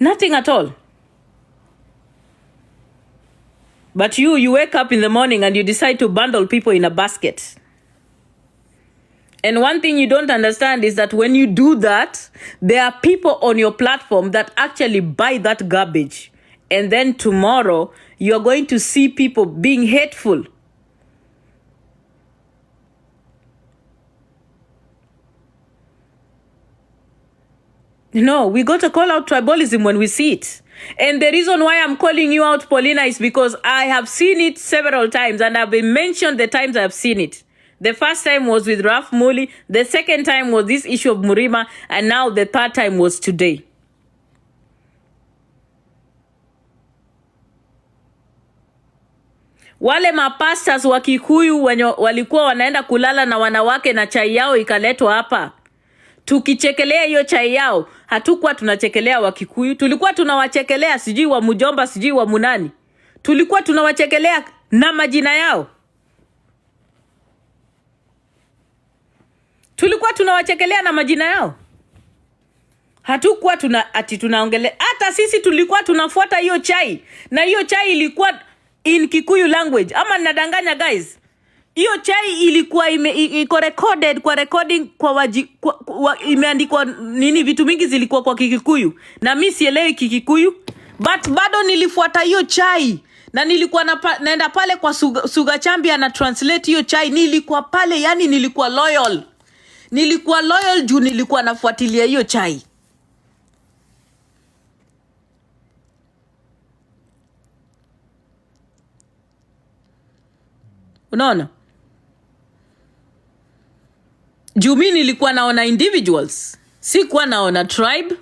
Nothing at all. But you wake up in the morning and you decide to bundle people in a basket. And one thing you don't understand is that when you do that, there are people on your platform that actually buy that garbage. And then tomorrow, you're going to see people being hateful. No, we got to call out tribalism when we see it. And the reason why I'm calling you out, Paulina, is because I have seen it several times and I've been mentioned the times I've seen it. The first time was with Raf Muli, the second time was this issue of Murima, and now the third time was today. Wale mapastors wa Kikuyu walikuwa wanaenda kulala na wanawake na chai yao ikaletwa hapa. Tukichekelea hiyo chai yao, hatukuwa tunachekelea wa Kikuyu, tulikuwa tunawachekelea sijui wa Mujomba, sijui wa Munani. Tulikuwa tunawachekelea na majina yao. Tulikuwa tunawachekelea na majina yao. Hatukuwa tunaongelea. Hata sisi tulikuwa tunafuata hiyo chai. Na hiyo chai ilikuwa in Kikuyu language. Ama nadanganya guys. Hiyo chai ilikuwa iko recorded kwa recording imeandikwa nini, vitu mingi zilikuwa kwa Kikuyu. Na mimi sielewi Kikuyu, but bado nilifuata hiyo chai. Na nilikuwa naenda pale kwa Suga Chambia na translate hiyo chai. Nilikuwa pale, yani nilikuwa loyal. Nilikuwa loyal juu nilikuwa nafuatilia hiyo chai. Unaona? Juu mimi nilikuwa naona individuals. Sikuwa naona tribe.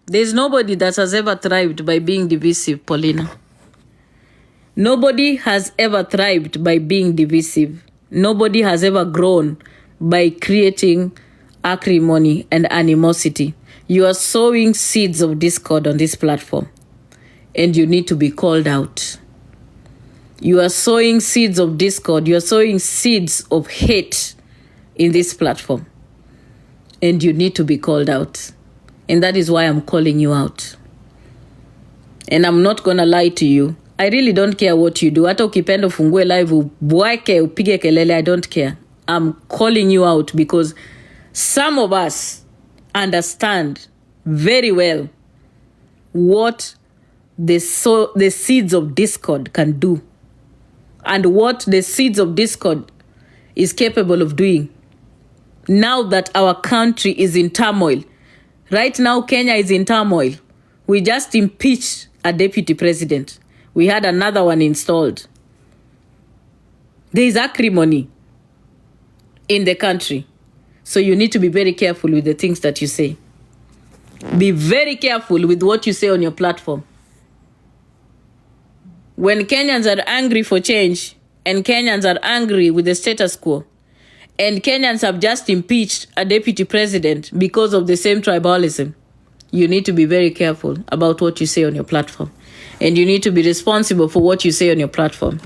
There's nobody that has ever thrived by being divisive, Paulina. Nobody has ever thrived by being divisive. Nobody has ever grown by creating acrimony and animosity. You are sowing seeds of discord on this platform, and you need to be called out. You are sowing seeds of discord. You are sowing seeds of hate in this platform, and you need to be called out. And that is why I'm calling you out. And I'm not gonna lie to you. I really don't care what you do. Hata ukipenda ufungue live ubweke upige kelele, I don't care. I'm calling you out because some of us understand very well what the seeds of discord can do and what the seeds of discord is capable of doing. Now that our country is in turmoil. Right now, Kenya is in turmoil. We just impeached a deputy president. We had another one installed. There is acrimony in the country. So you need to be very careful with the things that you say. Be very careful with what you say on your platform. when Kenyans are angry for change and Kenyans are angry with the status quo and Kenyans have just impeached a deputy president because of the same tribalism, you need to be very careful about what you say on your platform. And you need to be responsible for what you say on your platform.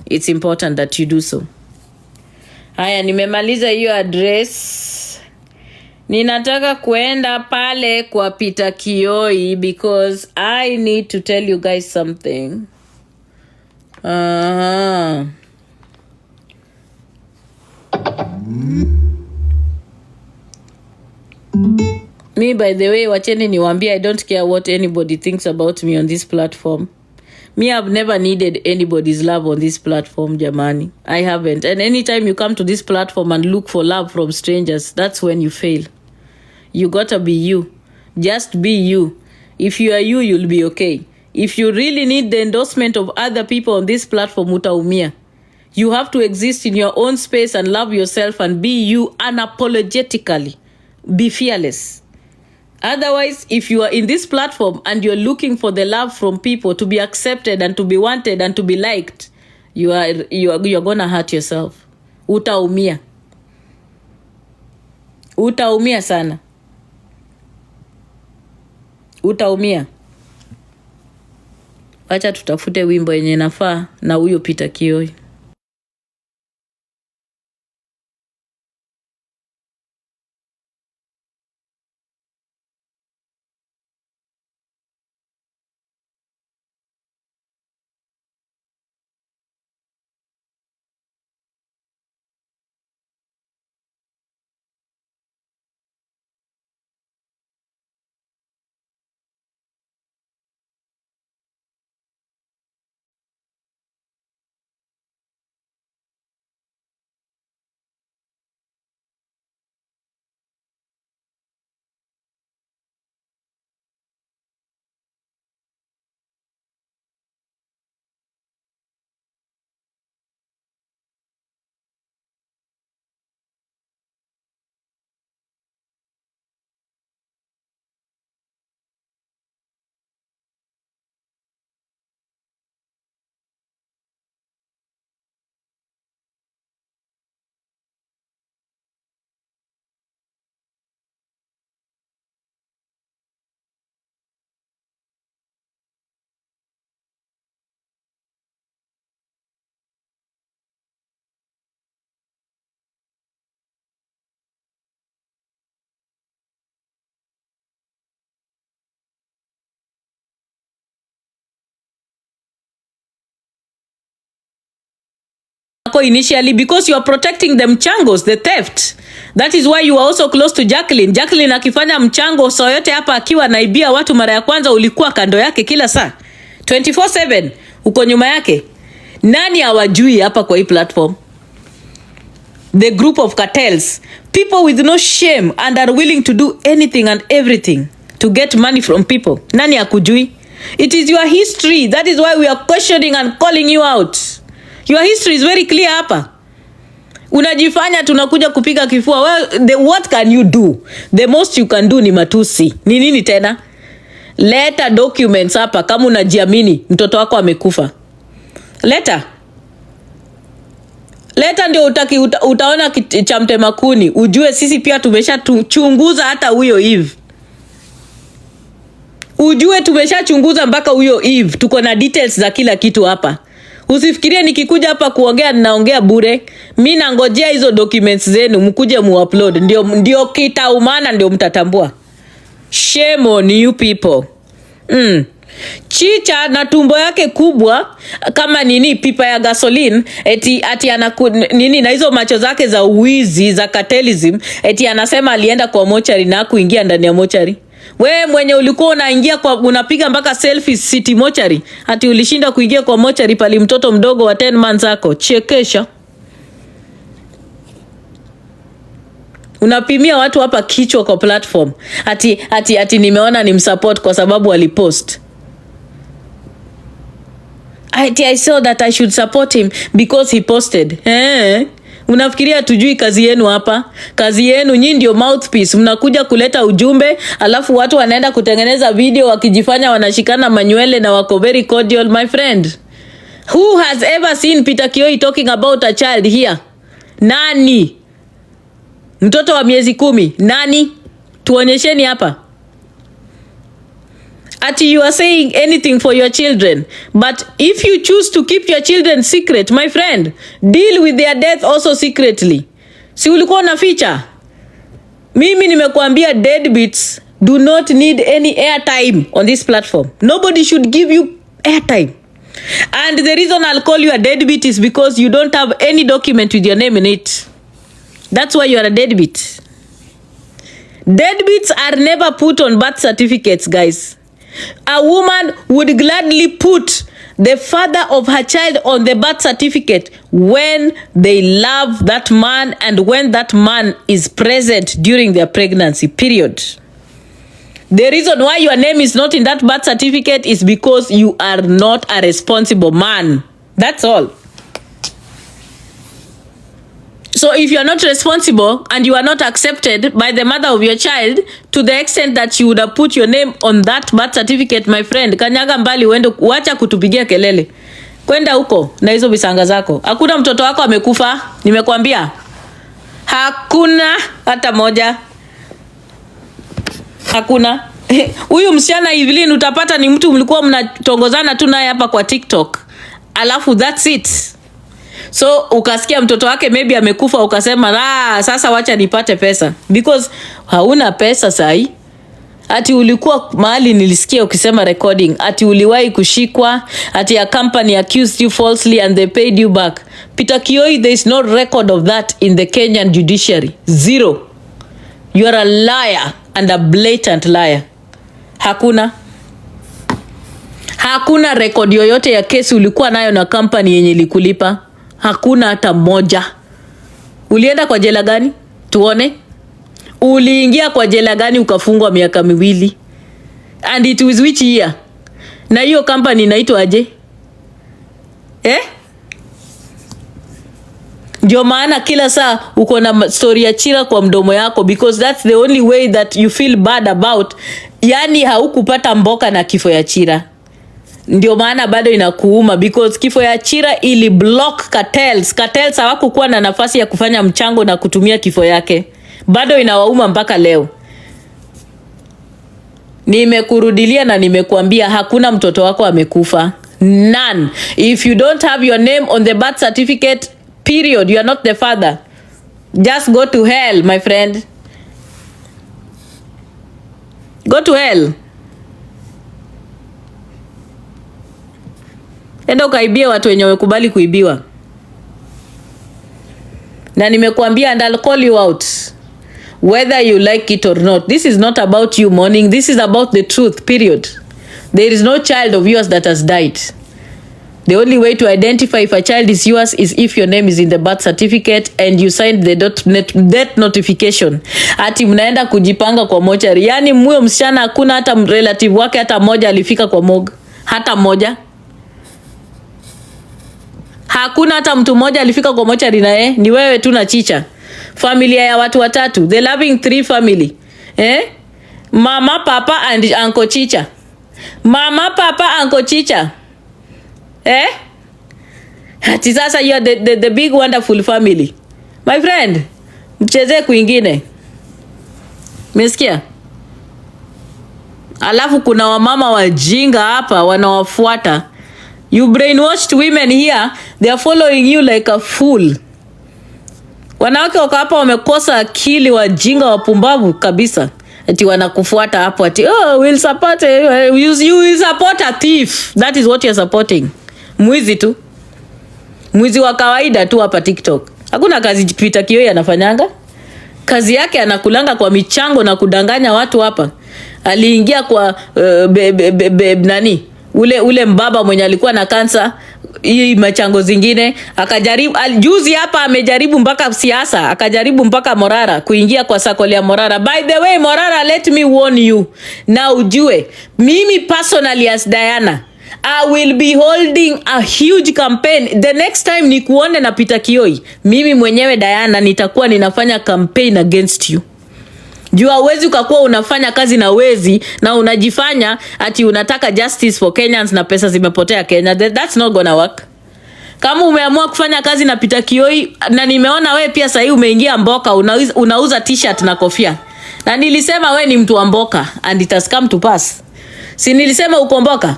It's important that you do so. Haya, nimemaliza hiyo address. Ninataka kuenda pale kwa Peter Kioi because I need to tell you guys something. Me, by the way, wacheni niwaambie, I don't care what anybody thinks about me on this platform. Me, I've never needed anybody's love on this platform, jamani. I haven't. And anytime you come to this platform and look for love from strangers, that's when you fail. You gotta be you. Just be you. If you are you, you'll be okay. If you really need the endorsement of other people on this platform, utaumia. You have to exist in your own space and love yourself and be you unapologetically. Be fearless. Otherwise, if you are in this platform and you're looking for the love from people to be accepted and to be wanted and to be liked, you're gonna hurt yourself. Utaumia. Utaumia sana. Utaumia. Acha tutafute wimbo yenye nafaa na huyo Peter Kioi. Initially because you are protecting the mchangos, the theft. That is why you are also close to Jacqueline. Jacqueline akifanya mchango so yote hapa akiwa naibia watu mara ya kwanza ulikuwa kando yake kila saa. 24/7 uko nyuma yake. Nani hawajui hapa kwa hii platform? The group of cartels, people with no shame and are willing to do anything and everything to get money from people. Nani hakujui? It is your history. That is why we are questioning and calling you out. Your history is very clear hapa. Unajifanya tunakuja kupiga kifua. Well, what can you do? The most you can do ni matusi. Ni nini tena? Leta documents hapa kama unajiamini mtoto wako amekufa. Leta ndio utaona cha mtema kuni. Ujue sisi pia tumeshachunguza hata huyo Eve. Ujue tumeshachunguza mpaka huyo Eve. Tuko na details za kila kitu hapa. Usifikirie nikikuja hapa kuongea ninaongea bure. Mimi nangojea hizo documents zenu mkuje muupload. Ndio kitaumana ndio mtatambua. Shame on you people. Chicha na tumbo yake kubwa kama pipa ya gasoline eti nini na hizo macho zake za uwizi za cartelism eti anasema alienda kwa mochari na kuingia ndani ya mochari. We mwenye ulikuwa unaingia kwa unapiga mpaka selfie city mochari ati ulishinda kuingia kwa mochari pali mtoto mdogo wa 10 months zako. Chekesha. Unapimia watu hapa kichwa kwa platform. Ati nimeona nimsupport kwa sababu alipost. I saw that I should support him because he posted. Unafikiria tujui kazi yenu hapa? Kazi yenu nyinyi ndio mouthpiece. Mnakuja kuleta ujumbe, alafu watu wanaenda kutengeneza video wakijifanya wanashikana manywele na wako very cordial, my friend. Who has ever seen Peter Kioi talking about a child here? Nani? Mtoto wa miezi 10. Nani? Tuonyesheni hapa. Ati you are saying anything for your children. But if you choose to keep your children secret, my friend, deal with their death also secretly. Si ulikuwa na feature? Mimi nimekuambia deadbeats do not need any airtime on this platform. Nobody should give you airtime. And the reason I'll call you a deadbeat is because you don't have any document with your name in it. That's why you are a deadbeat. Deadbeats are never put on birth certificates, guys. A woman would gladly put the father of her child on the birth certificate when they love that man and when that man is present during their pregnancy, period. The reason why your name is not in that birth certificate is because you are not a responsible man. That's all. So if you are not responsible and you are not accepted by the mother of your child to the extent that you would have put your name on that birth certificate, my friend, kanyaga mbali uende, uacha kutupigia kelele. Kwenda huko na hizo bisanga zako. Hakuna mtoto wako amekufa, nimekuambia. Hakuna hata moja. Hakuna. Huyu msichana Evelyn utapata ni mtu mlikuwa mnatongozana tu naye hapa kwa TikTok. Alafu that's it. So ukasikia mtoto wake maybe amekufa ukasema sasa wacha nipate pesa. Because hauna pesa sahi. Ati ulikuwa mahali nilisikia ukisema recording. Ati uliwahi kushikwa. Ati a company accused you falsely and they paid you back. Peter Kioi, there is no record of that in the Kenyan judiciary. Zero. You are a liar and a blatant liar. Hakuna record yoyote ya kesi ulikuwa nayo na company yenye likulipa. Hakuna hata moja. Ulienda kwa jela gani? Tuone. Uliingia kwa jela gani ukafungwa miaka 2? And it was which year? Na hiyo company inaitwa aje? Ndio maana kila saa uko na story ya Chira kwa mdomo yako because that's the only way that you feel bad about. Yani haukupata mboka na kifo ya Chira. Ndio maana bado inakuuma because kifo ya Chira ili block cartels. Cartels hawakukuwa na nafasi ya kufanya mchango na kutumia kifo yake. Bado inawauma mpaka leo. Nimekurudilia na nimekuambia hakuna mtoto wako amekufa. None. If you don't have your name on the birth certificate, period, you are not the father. Just go to hell, my friend. Go to hell. Enda ukaibia watu wenye wamekubali kuibiwa. Na nimekuambia and I'll call you out. Whether you like it or not. This is not about you mourning. This is about the truth, period. There is no child of yours that has died. The only way to identify if a child is yours is if your name is in the birth certificate and you signed the death notification. Ati mnaenda kujipanga kwa mochari. Yani mwe msichana hakuna hata relative wake hata moja alifika kwa morgue. Hata moja. Hakuna hata mtu mmoja alifika kwa mochari na ni wewe tu na Chicha. Familia ya watu watatu. The loving 3 family. Mama, papa and Uncle Chicha. Mama, papa, Uncle Chicha. Ati sasa you are the big wonderful family. My friend, mcheze kwingine. Umesikia? Alafu kuna wamama wajinga hapa wanawafuata. You brainwashed women here. They are following you like a fool. Wanawake wako hapa wamekosa akili, wajinga wapumbavu kabisa. Ati wanakufuata hapo ati we'll support you will support a thief. That is what you are supporting. Mwizi tu. Mwizi wa kawaida tu hapa TikTok. Hakuna kazi Peter Kioi anafanyanga. Kazi yake anakulanga kwa michango na kudanganya watu hapa. Aliingia kwa nani? Ule mbaba mwenye alikuwa na kansa, hii machango zingine, akajaribu juzi hapa amejaribu mpaka siasa, akajaribu mpaka Morara, kuingia kwa sakoli ya Morara. By the way, Morara, let me warn you. Na ujue, mimi personally as Diana, I will be holding a huge campaign. The next time nikuone na Peter Kioi, mimi mwenyewe Diana nitakuwa ninafanya campaign against you. Jua huwezi ukakuwa unafanya kazi na wezi na unajifanya ati unataka justice for Kenyans na pesa zimepotea Kenya. That's not gonna work. Kama umeamua kufanya kazi na Peter Kioi, na nimeona we pia sasa umeingia mboka, unauza t-shirt na kofia. Na nilisema we ni mtu wa mboka, and it has come to pass. Si nilisema ukomboka?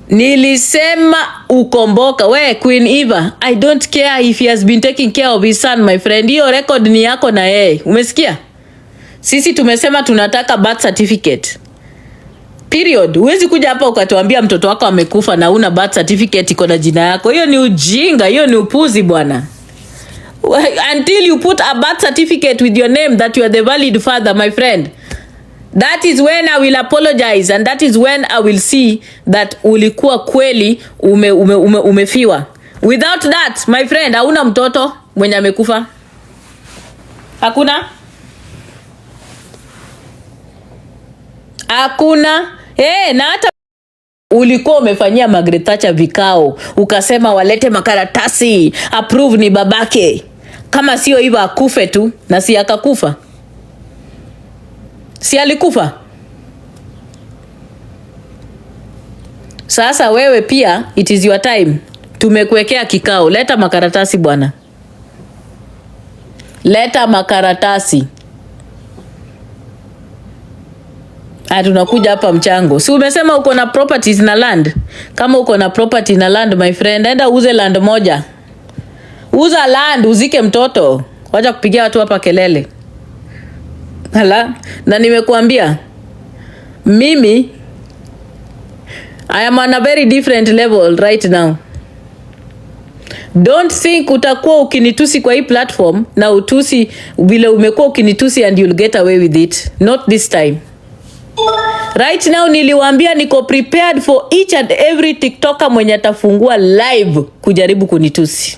Nilisema ukomboka. We Queen Eva, I don't care if he has been taking care of his son, my friend. Hiyo record ni yako na yeye. Umesikia? Sisi tumesema tunataka birth certificate. Period. Huwezi kuja hapa ukatuambia mtoto wako amekufa na una birth certificate iko na jina yako. Hiyo ni ujinga, hiyo ni upuzi bwana. Until you put a birth certificate with your name that you are the valid father, my friend. That is when I will apologize, and that is when I will see that ulikuwa kweli umefiwa. Without that, my friend, hauna mtoto mwenye amekufa. Hakuna. Na hata ulikuwa umefanyia Margaret Thatcher vikao, ukasema walete makaratasi, approve ni babake. Kama sio hivyo akufe tu, na si akakufa. Si alikufa? Sasa wewe pia, it is your time. Tumekuwekea kikao, leta makaratasi bwana. Leta makaratasi. Tunakuja hapa mchango. Si umesema uko na properties na land? Kama uko na property na land, my friend, enda uze land moja. Uza land, uzike mtoto. Wacha kupigia watu hapa kelele. Na nimekuambia mimi I am on a very different level right now. Don't think utakuwa ukinitusi kwa hii platform na utusi vile umekuwa ukinitusi and you'll get away with it. Not this time. Right now niliwaambia niko prepared for each and every TikToker mwenye atafungua live kujaribu kunitusi.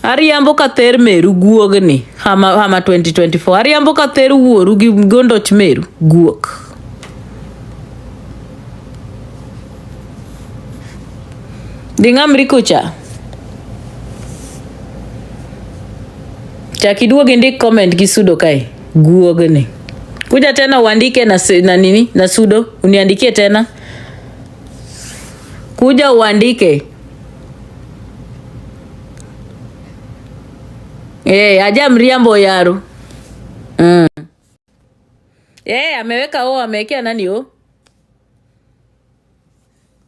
Ariamboka termeru guogni hama 2024. Ariamboka teru wuoru gi gondo chmeru guok. Dingam rikucha. Chakiduogi ndik comment gisudo kai guogni. Kuja tena uandike na nini na sudo, uniandikie tena. Kuja uandike. Aja mriambo yaru. Ameweka amewekea nani o?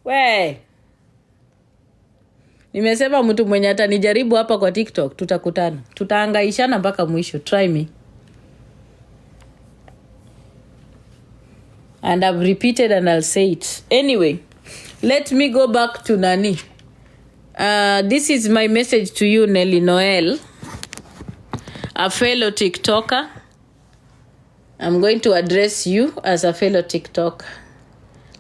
We. Nimesema mtu mwenye atanijaribu hapa kwa TikTok tutakutana. Tutahangaishana mpaka mwisho. Try me. And I've repeated and I'll say it. Anyway, let me go back to Nani. This is my message to you, Nelly Noel, a fellow TikToker. I'm going to address you as a fellow TikToker.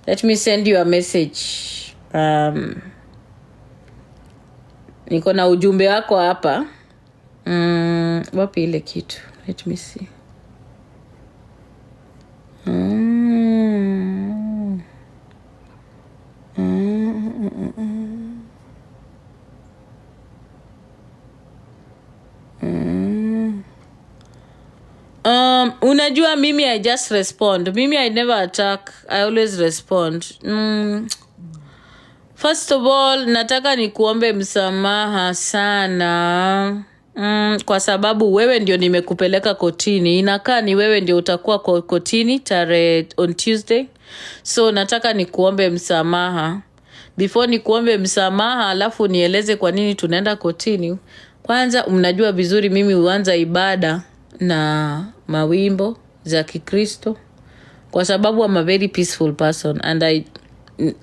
Let me send you a message. Niko na ujumbe wako hapa. Wapi ile kitu? Let me see. Unajua mimi I just respond. Mimi I never attack. I always respond. First of all, nataka nikuombe msamaha sana. Kwa sababu wewe ndio nimekupeleka kotini. Inakaa ni wewe ndio utakuwa kotini on Tuesday. So nataka nikuombe msamaha. Before nikuombe msamaha, alafu nieleze kwa nini tunaenda kotini. Kwanza mnajua vizuri mimi huanza ibada na mawimbo za Kikristo. Kwa sababu I'm a very peaceful person, and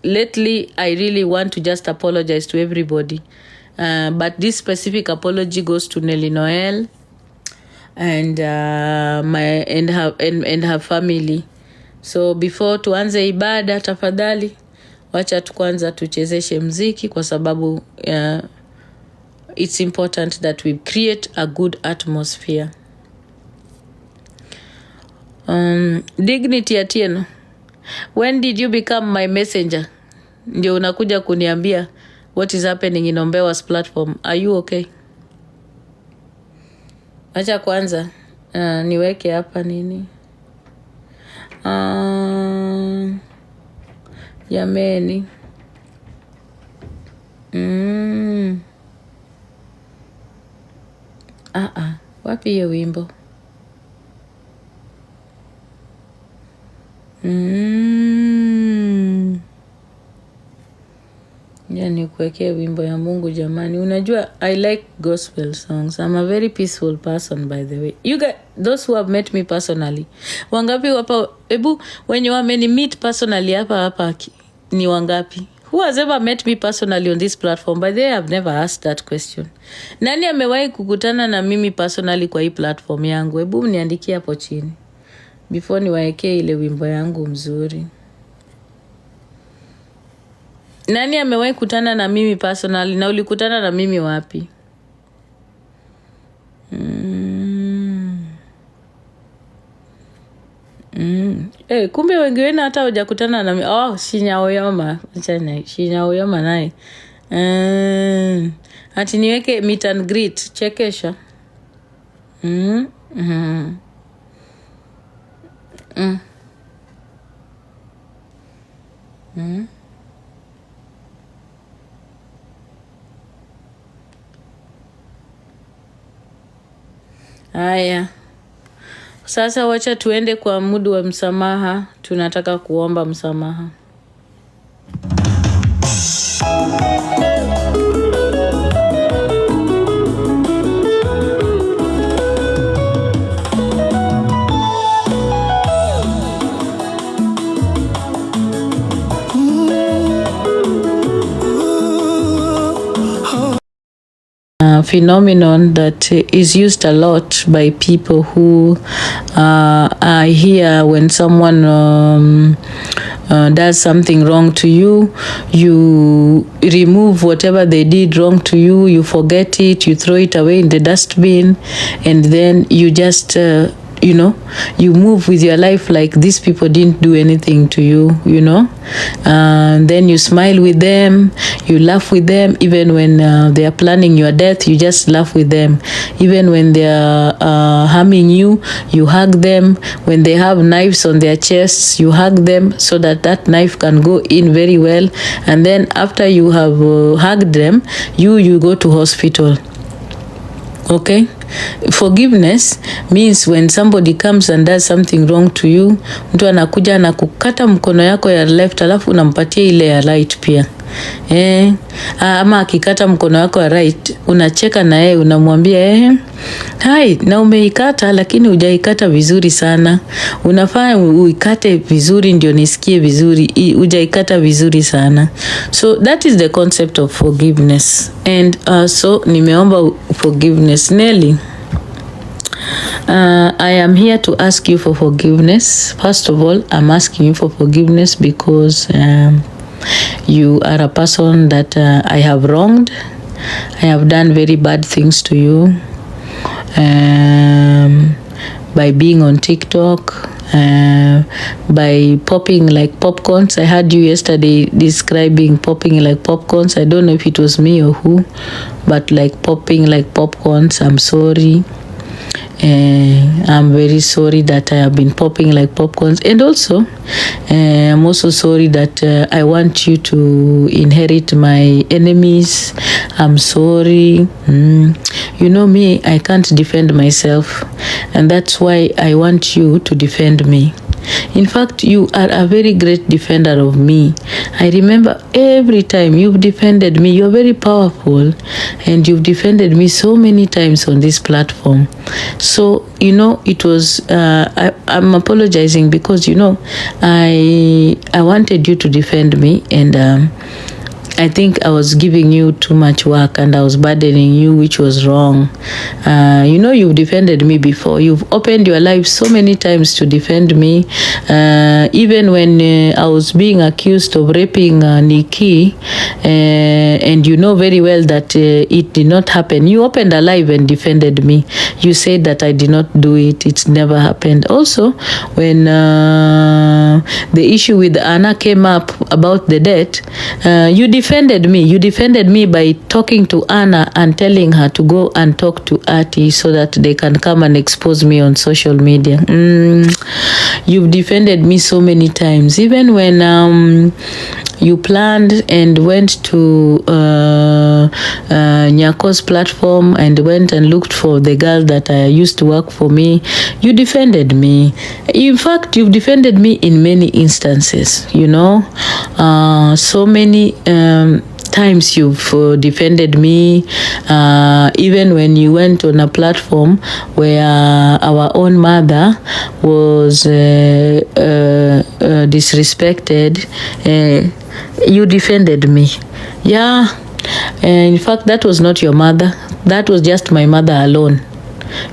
lately I really want to just apologize to everybody. But this specific apology goes to Nelly Noel and her family. So before tuanze ibada, tafadhali wacha kwanza tuchezeshe mziki, kwa sababu it's important that we create a good atmosphere. Dignity Atieno, when did you become my messenger? Ndio unakuja kuniambia what is happening in Ombewa's platform. Are you okay? Acha kwanza niweke hapa nini. Jameni. Wapi hiyo wimbo? Yani kuwekea wimbo ya Mungu jamani. Unajua I like gospel songs. I'm a very peaceful person by the way. You guys, those who have met me personally. Wangapi hapa, ebu wenye wameni meet personally hapa ni wangapi? Who has ever met me personally on this platform? By the way, I've never asked that question. Nani amewahi kukutana na mimi personally kwa hii platform yangu? Ebu mniandikie hapo chini before niwaekee ile wimbo yangu mzuri. Nani amewahi kutana na mimi personally? Na ulikutana na mimi wapi? Kumbe wengi wenu hata hujakutana na mimi. Shinyaoyoma. Shinyaoyoma naye. Ati niweke meet and greet. Chekesha. Haya. Sasa wacha tuende kwa mudu wa msamaha. Tunataka kuomba msamaha. Phenomenon that is used a lot by people who are here when someone does something wrong to you. You remove whatever they did wrong to you, you forget it, you throw it away in the dustbin, and then you just you move with your life like these people didn't do anything to you, and then you smile with them, you laugh with them, even when they are planning your death, you just laugh with them. Even when they are harming you, you hug them. When they have knives on their chests, you hug them so that that knife can go in very well. And then after you have hugged them, you go to hospital. Okay? Forgiveness means when somebody comes and does something wrong to you, mtu anakuja na kukata mkono yako ya left alafu unampatia ile ya right pia. Ama akikata mkono wako ya right, unacheka na yeye, unamwambia hai, na umeikata lakini hujaikata vizuri sana. Unafaa uikate vizuri ndio nisikie vizuri. Hujaikata vizuri sana. So that is the concept of forgiveness. And so nimeomba forgiveness. Nelly, I am here to ask you for forgiveness. First of all, I'm asking you for forgiveness because you are a person that I have wronged. I have done very bad things to you by being on TikTok, by popping like popcorns. I heard you yesterday describing popping like popcorns. I don't know if it was me or who, but like popping like popcorns. I'm sorry. I'm very sorry that I have been popping like popcorns, and also I'm also sorry that I want you to inherit my enemies. I'm sorry. You know me, I can't defend myself, and that's why I want you to defend me. In fact, you are a very great defender of me. I remember every time you've defended me. You're very powerful, and you've defended me so many times on this platform. So, it was, I'm apologizing because, I wanted you to defend me, and I think I was giving you too much work and I was burdening you, which was wrong. You've defended me before. You've opened your life so many times to defend me. Even when I was being accused of raping Nikki, and you know very well that it did not happen. You opened a live and defended me. You said that I did not do it. It never happened. Also, when the issue with Anna came up about the debt, you defended me. You defended me by talking to Anna and telling her to go and talk to Ati so that they can come and expose me on social media. You've defended me so many times. Even when you planned and went to Nyako's platform and went and looked for the girl that used to work for me. You defended me. In fact, you've defended me in many instances, you know. So many times you've defended me, even when you went on a platform where our own mother was disrespected. You defended me. Yeah. In fact, that was not your mother. That was just my mother alone.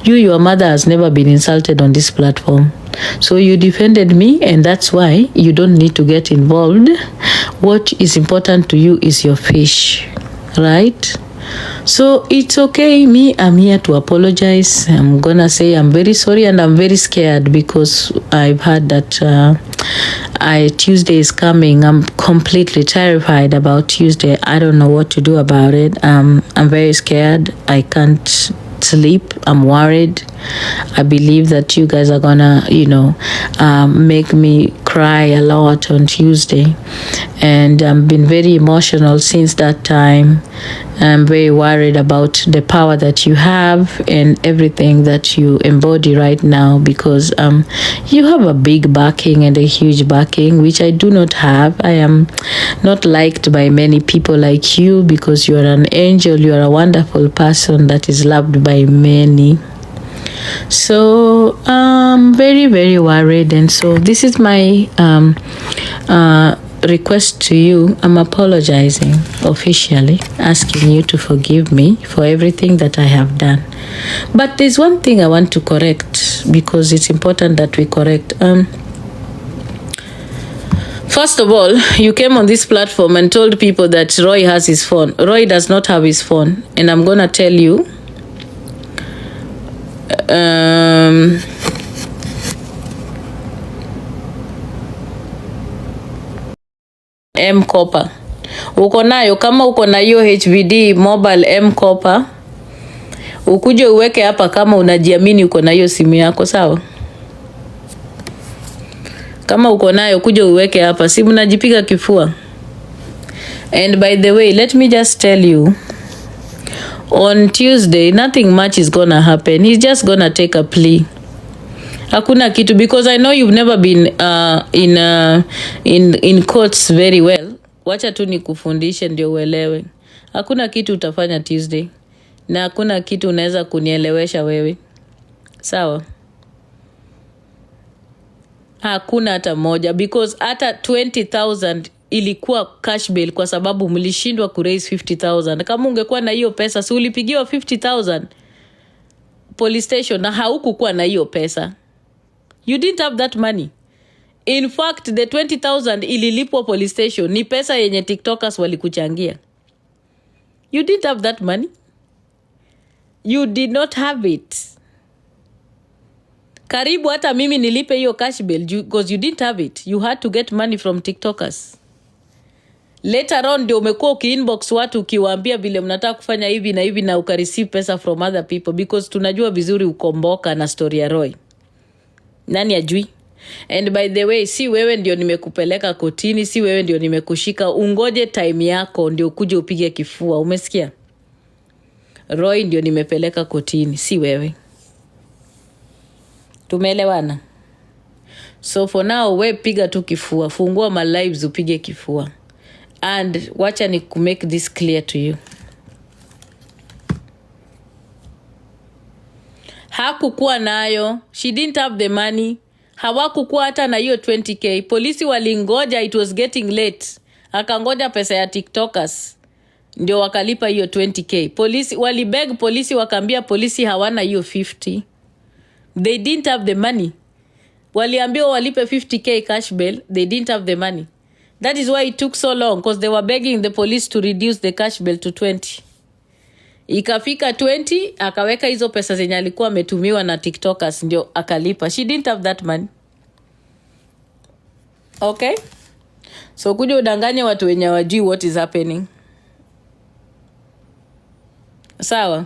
Your mother has never been insulted on this platform. So you defended me, and that's why you don't need to get involved. What is important to you is your fish, right? So it's okay. I'm here to apologize. I'm gonna say I'm very sorry, and I'm very scared because I've heard that Tuesday is coming. I'm completely terrified about Tuesday. I don't know what to do about it. I'm very scared. I can't sleep. I'm worried. I believe that you guys are gonna, make me cry a lot on Tuesday, and I've been very emotional since that time. I'm very worried about the power that you have and everything that you embody right now, because you have a big backing and a huge backing, which I do not have. I am not liked by many people like you, because you are an angel. You are a wonderful person that is loved by many. So I'm very, very worried, and so this is my request to you. I'm apologizing officially, asking you to forgive me for everything that I have done. But there's one thing I want to correct, because it's important that we correct. First of all, you came on this platform and told people that Roy has his phone. Roy does not have his phone, and I'm gonna tell you. M-Kopa uko nayo. Kama uko na hiyo HVD mobile M-Kopa, ukuje uweke hapa kama unajiamini uko na hiyo simu yako, sawa? Kama uko nayo kuja uweke hapa, si mnajipiga kifua. And by the way, let me just tell you, on Tuesday nothing much is gonna happen. He's just gonna take a plea. Hakuna kitu, because I know you've never been in courts very well. Wacha tu nikufundishe ndio uelewe. Hakuna kitu utafanya Tuesday, na hakuna kitu unaweza kunielewesha wewe, sawa? Hakuna hata moja, because hata 20,000 ilikuwa cash bail kwa sababu mlishindwa ku raise 50,000. Kama ungekuwa na hiyo pesa, si ulipigiwa 50,000 police station na haukukuwa na hiyo pesa. You didn't have that money. In fact, the 20,000 ililipwa police station ni pesa yenye TikTokers walikuchangia. You didn't have that money. You did not have it. Karibu hata mimi nilipe hiyo cash bail because you didn't have it. You had to get money from TikTokers. Later on ndio umekuwa ukiinbox watu ukiwaambia vile mnataka kufanya hivi na hivi, na ukareceive pesa from other people, because tunajua vizuri ukomboka na story ya Roy. Nani ajui? And by the way, si wewe ndio nimekupeleka kotini, si wewe ndio nimekushika. Ungoje time yako ndio ukuje upige kifua, umesikia? Roy ndio nimepeleka kotini, si wewe. Tumeelewana? So for now, we piga tu kifua, fungua my lives upige kifua. And wacha ni ku make this clear to you. Hakukuwa nayo. She didn't have the money. Hawakukuwa hata na hiyo 20k. Polisi walingoja, it was getting late. Akangoja pesa ya TikTokers ndio wakalipa hiyo 20k. Polisi walibeg, polisi wakaambia polisi hawana hiyo 50. They didn't have the money. Waliambiwa walipe 50k cash bail. They didn't have the money. That is why it took so long, because they were begging the police to reduce the cash bail to 20. Ikafika 20, akaweka hizo pesa zenye alikuwa ametumiwa na TikTokers ndio akalipa. She didn't have that money. Okay? So kuja udanganye watu wenye hawajui what is happening. Sawa?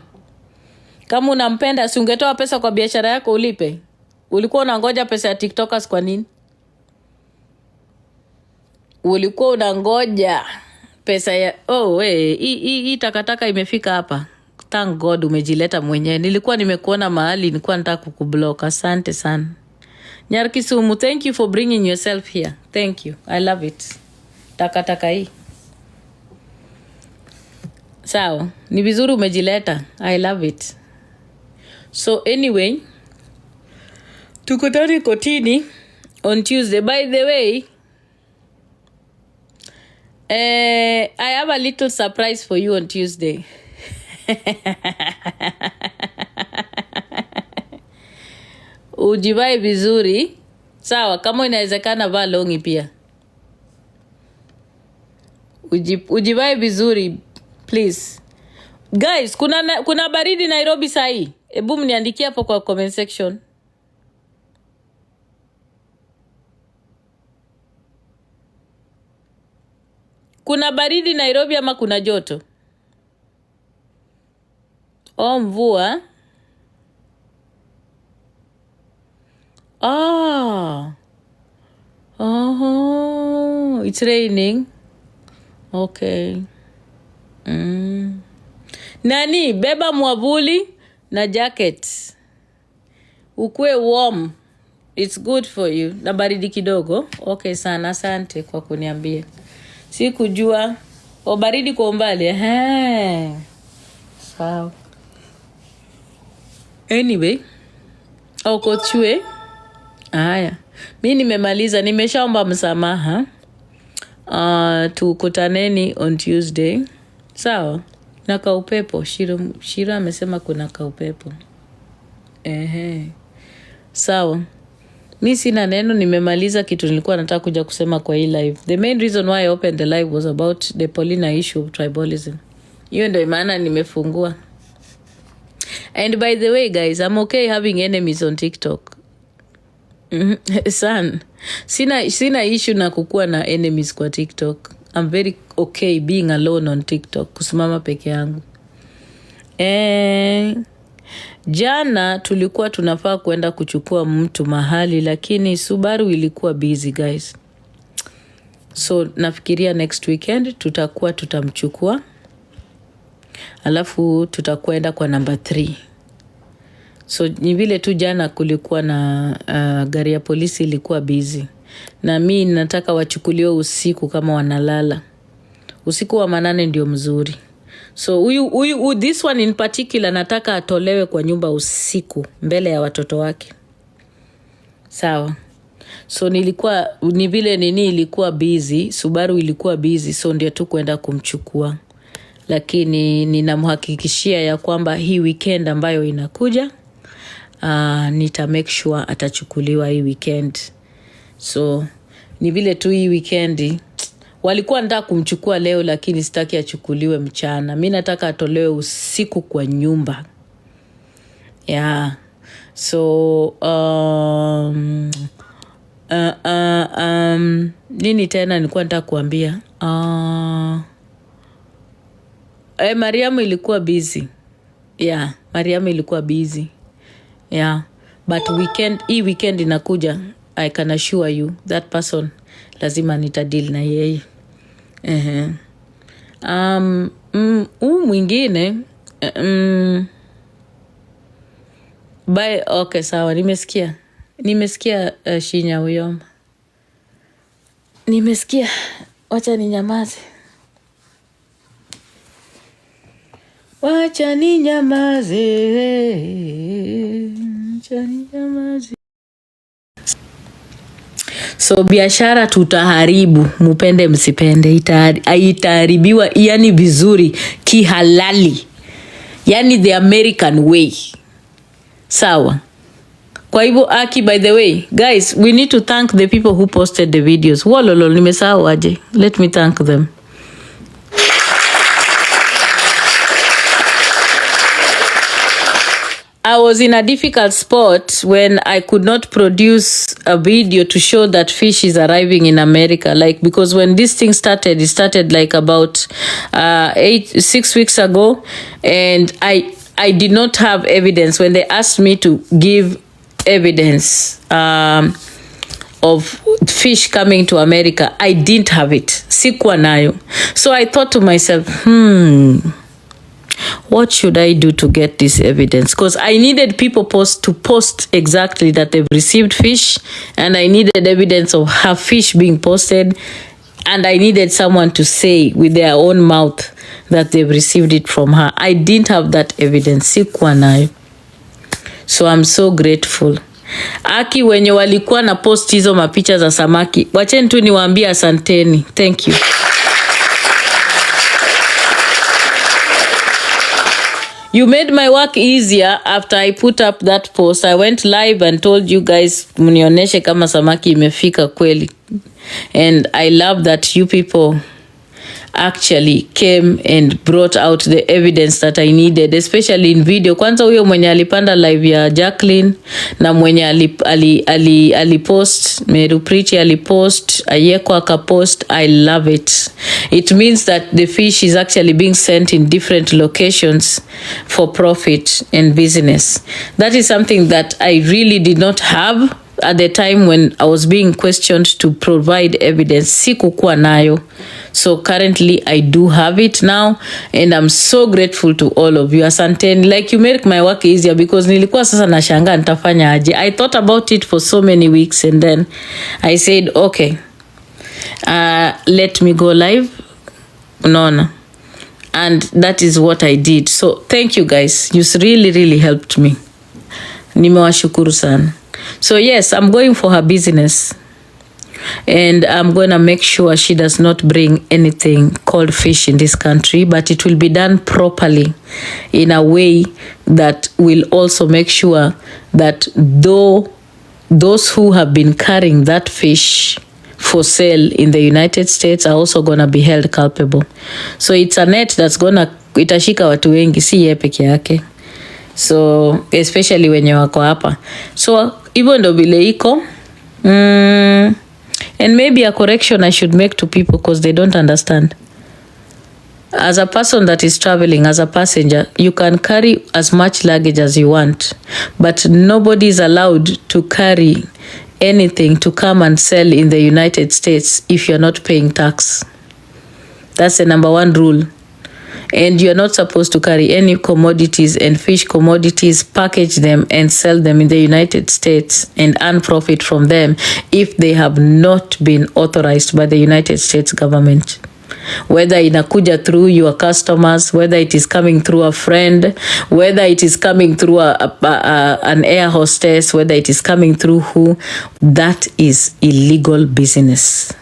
Kama unampenda, si ungetoa pesa kwa biashara yako ulipe? Ulikuwa unangoja pesa ya TikTokers kwa nini? ulikuwa unangoja pesa ya hii takataka imefika hapa. Thank God umejileta mwenyewe. Nilikuwa nimekuona mahali nilikuwa nataka kukublock. Asante sana. Nyarkisumu, thank you for bringing yourself here. Thank you. I love it. Takataka hii. Sawa, ni vizuri umejileta. I love it. So anyway, tukutane kotini on Tuesday. By the way, I have a little surprise for you on Tuesday. Ujivae vizuri. Sawa, kama inawezekana vaa longi pia. Ujivae vizuri please. Guys, kuna baridi Nairobi sahi. Hebu mniandikie hapo kwa comment section. Kuna baridi Nairobi ama kuna joto? Mvua. It's raining. Okay. Nani, beba mwavuli na jacket. Ukue warm. It's good for you. Na baridi kidogo. Okay sana, asante kwa kuniambia. Sikujua. Baridi kwa umbali. Sawa. Anyway. Kochue. Haya. Mimi nimemaliza, nimeshaomba msamaha. Tukutaneni on Tuesday. Sawa. Na kaupepo. Shiro amesema kuna kaupepo. Sawa. Mimi sina neno, nimemaliza kitu nilikuwa nataka kuja kusema kwa hii live. The main reason why I opened the live was about the Paulina issue of tribalism. Hiyo ndio maana nimefungua. And by the way guys, I'm okay having enemies on TikTok. Sina issue na kukuwa na enemies kwa TikTok. I'm very okay being alone on TikTok, kusimama peke yangu. Jana tulikuwa tunafaa kwenda kuchukua mtu mahali, lakini Subaru ilikuwa busy guys. So nafikiria next weekend tutamchukua. Alafu tutakwenda kwa number 3. So ni vile tu jana kulikuwa na gari ya polisi ilikuwa busy. Na mimi nataka wachukuliwe usiku kama wanalala. Usiku wa manane ndio mzuri. So this one in particular nataka atolewe kwa nyumba usiku mbele ya watoto wake. Sawa. So ni vile ilikuwa busy, Subaru ilikuwa busy, so ndio tu kwenda kumchukua. Lakini ninamhakikishia ya kwamba hii weekend ambayo inakuja nita make sure atachukuliwa hii weekend. So ni vile tu hii weekend walikuwa nataka kumchukua leo, lakini sitaki achukuliwe mchana. Mimi nataka atolewe usiku kwa nyumba. Yeah. So nini tena nilikuwa nataka kuambia? Mariamu ilikuwa busy. Yeah, Mariamu ilikuwa busy. Yeah, but hii weekend inakuja, I can assure you that person lazima nitadeal na yeye. Mwingine okay sawa, nimesikia Shinya huyo. Nimesikia, wacha ninyamaze. Wacha ninyamaze. So biashara tutaharibu, mupende msipende, itaharibiwa yani vizuri kihalali. Yani the American way. Sawa. Kwa hivyo by the way, guys, we need to thank the people who posted the videos. Wololo, nimesahau aje. Let me thank them. I was in a difficult spot when I could not produce a video to show that fish is arriving in America. Because when this thing started, it started like about 6 weeks ago. And I did not have evidence when they asked me to give evidence. of fish coming to America, I didn't have it. Sikuwa nayo. So I thought to myself, what should I do to get this evidence? Because I needed people to post exactly that they've received fish, and I needed evidence of her fish being posted, and I needed someone to say with their own mouth that they've received it from her. I didn't have that evidence. Sikuwa nayo. So I'm so grateful. Aki wenye walikuwa na post hizo mapicha za samaki, wacheni tu niwaambie asanteni. Thank you. You made my work easier after I put up that post. I went live and told you guys mnionyeshe kama samaki imefika kweli. And I love that you people actually came and brought out the evidence that I needed, especially in video. Kwanza huyo mwenye alipanda live ya Jacqueline na mwenye alipost, Meru Preach alipost, Ayeko akapost. I love it. It means that the fish is actually being sent in different locations for profit and business. That is something that I really did not have at the time when I was being questioned to provide evidence. Sikukuwa nayo. So currently I do have it now, and I'm so grateful to all of you. Asanteni. Like, you make my work easier, because nilikuwa sasa nashangaa nitafanya aje. I thought about it for so many weeks, and then I said, okay, let me go live. Unaona. And that is what I did. So thank you guys. You really helped me. Nimewashukuru sana. So yes, I'm going for her business, and I'm going to make sure she does not bring anything called fish in this country, but it will be done properly in a way that will also make sure that those who have been carrying that fish for sale in the United States are also going to be held culpable. So it's a net that's going to itashika watu wengi, si yeye peke yake. So especially wenye wako hapa. So hivyo ndo vile iko. And maybe a correction I should make to people, because they don't understand. As a person that is traveling, as a passenger, you can carry as much luggage as you want, but nobody is allowed to carry anything to come and sell in the United States if you're not paying tax. That's the number one rule. And you're not supposed to carry any commodities and fish commodities, package them and sell them in the United States and earn profit from them if they have not been authorized by the United States government. Whether inakuja through your customers, whether it is coming through a friend, whether it is coming through an air hostess, whether it is coming through who, that is illegal business.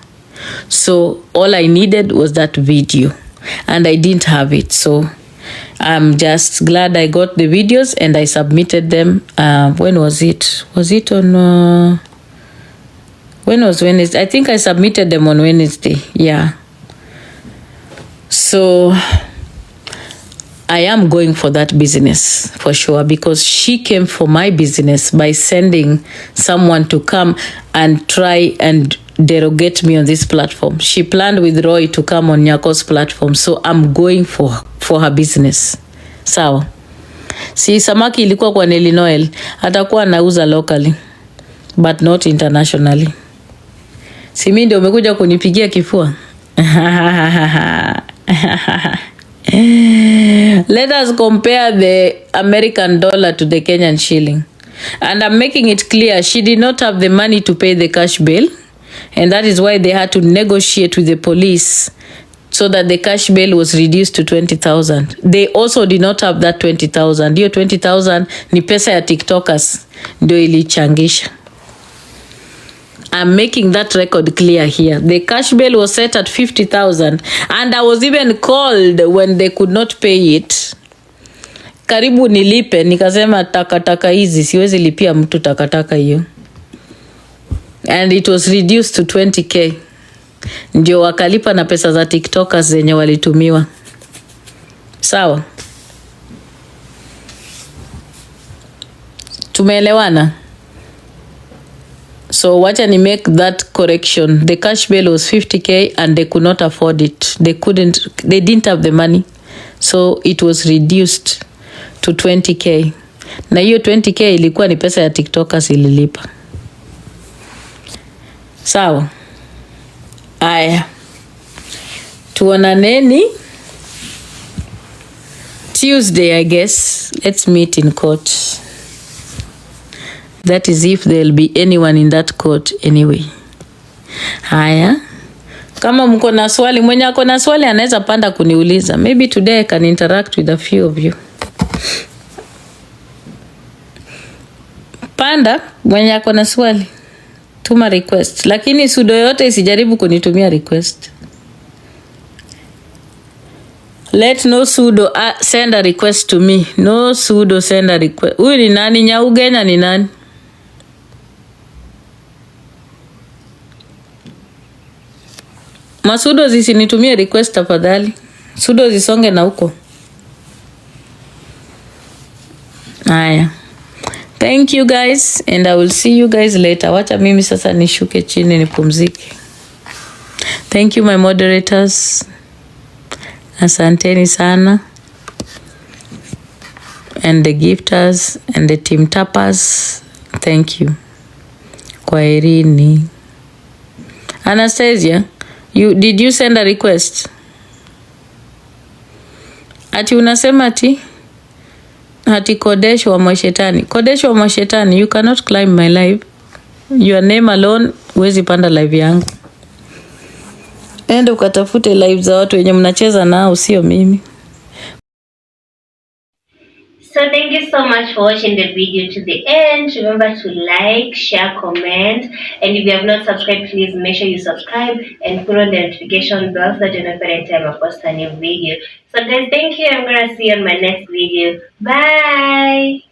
So all I needed was that video, and I didn't have it. So I'm just glad I got the videos and I submitted them. When was it? Was it on... when was Wednesday? I think I submitted them on Wednesday. Yeah. So I am going for that business for sure, because she came for my business by sending someone to come and try and derogate me on this platform. She planned with Roy to come on Nyako's platform. So I'm going for her business. Sawa. Si samaki ilikuwa kwa Nelly Noel, atakuwa anauza locally but not internationally. Si mimi ndio umekuja kunipigia kifua. Let us compare the American dollar to the Kenyan shilling. And I'm making it clear she did not have the money to pay the cash bail. And that is why they had to negotiate with the police so that the cash bail was reduced to 20,000. They also did not have that 20,000. Hiyo 20,000 ni pesa ya TikTokers ndio ilichangisha. I'm making that record clear here. The cash bail was set at 50,000, and I was even called when they could not pay it. Karibu nilipe, nikasema takataka hizi siwezi lipia mtu takataka hiyo. And it was reduced to 20k. Ndio wakalipa na pesa za TikTokers zenye walitumiwa. Sawa. Tumeelewana? So wacha ni make that correction. The cash bail was 50k and they could not afford it. They didn't have the money. So it was reduced to 20k. Na hiyo 20k ilikuwa ni pesa ya TikTokers ililipa. Sawa. Aya, tuonaneni Tuesday, I guess. Let's meet in court. That is if there'll be anyone in that court anyway. Haya, kama mko na swali, mwenye ako na swali anaweza panda kuniuliza. Maybe today I can interact with a few of you. Panda mwenye ako na swali, tuma request, lakini sudo yote isijaribu kunitumia request. Let no sudo send a request to me. No sudo send a request. Huyu ni nani? Nyaugenya ni nani? Masudo zisinitumie request tafadhali. Sudo zisonge na huko. Haya. Thank you guys and I will see you guys later. Wacha mimi sasa nishuke chini nipumzike. Thank you my moderators. Asanteni sana. And the gifters and the team tappers. Thank you. Kwaherini. Anastasia, did you send a request? Ati unasema ati Kodesh wa Mwashetani. Kodesh wa Mwashetani, you cannot climb my live. Your name alone huwezi panda live yangu. Enda ukatafute live za watu wenye mnacheza nao, sio mimi. So thank you so much for watching the video to the end. Remember to like, share, comment, and if you have not subscribed, please make sure you subscribe and put on the notification bell so that you know every time I post a new video. So guys, thank you. I'm gonna see you on my next video. Bye.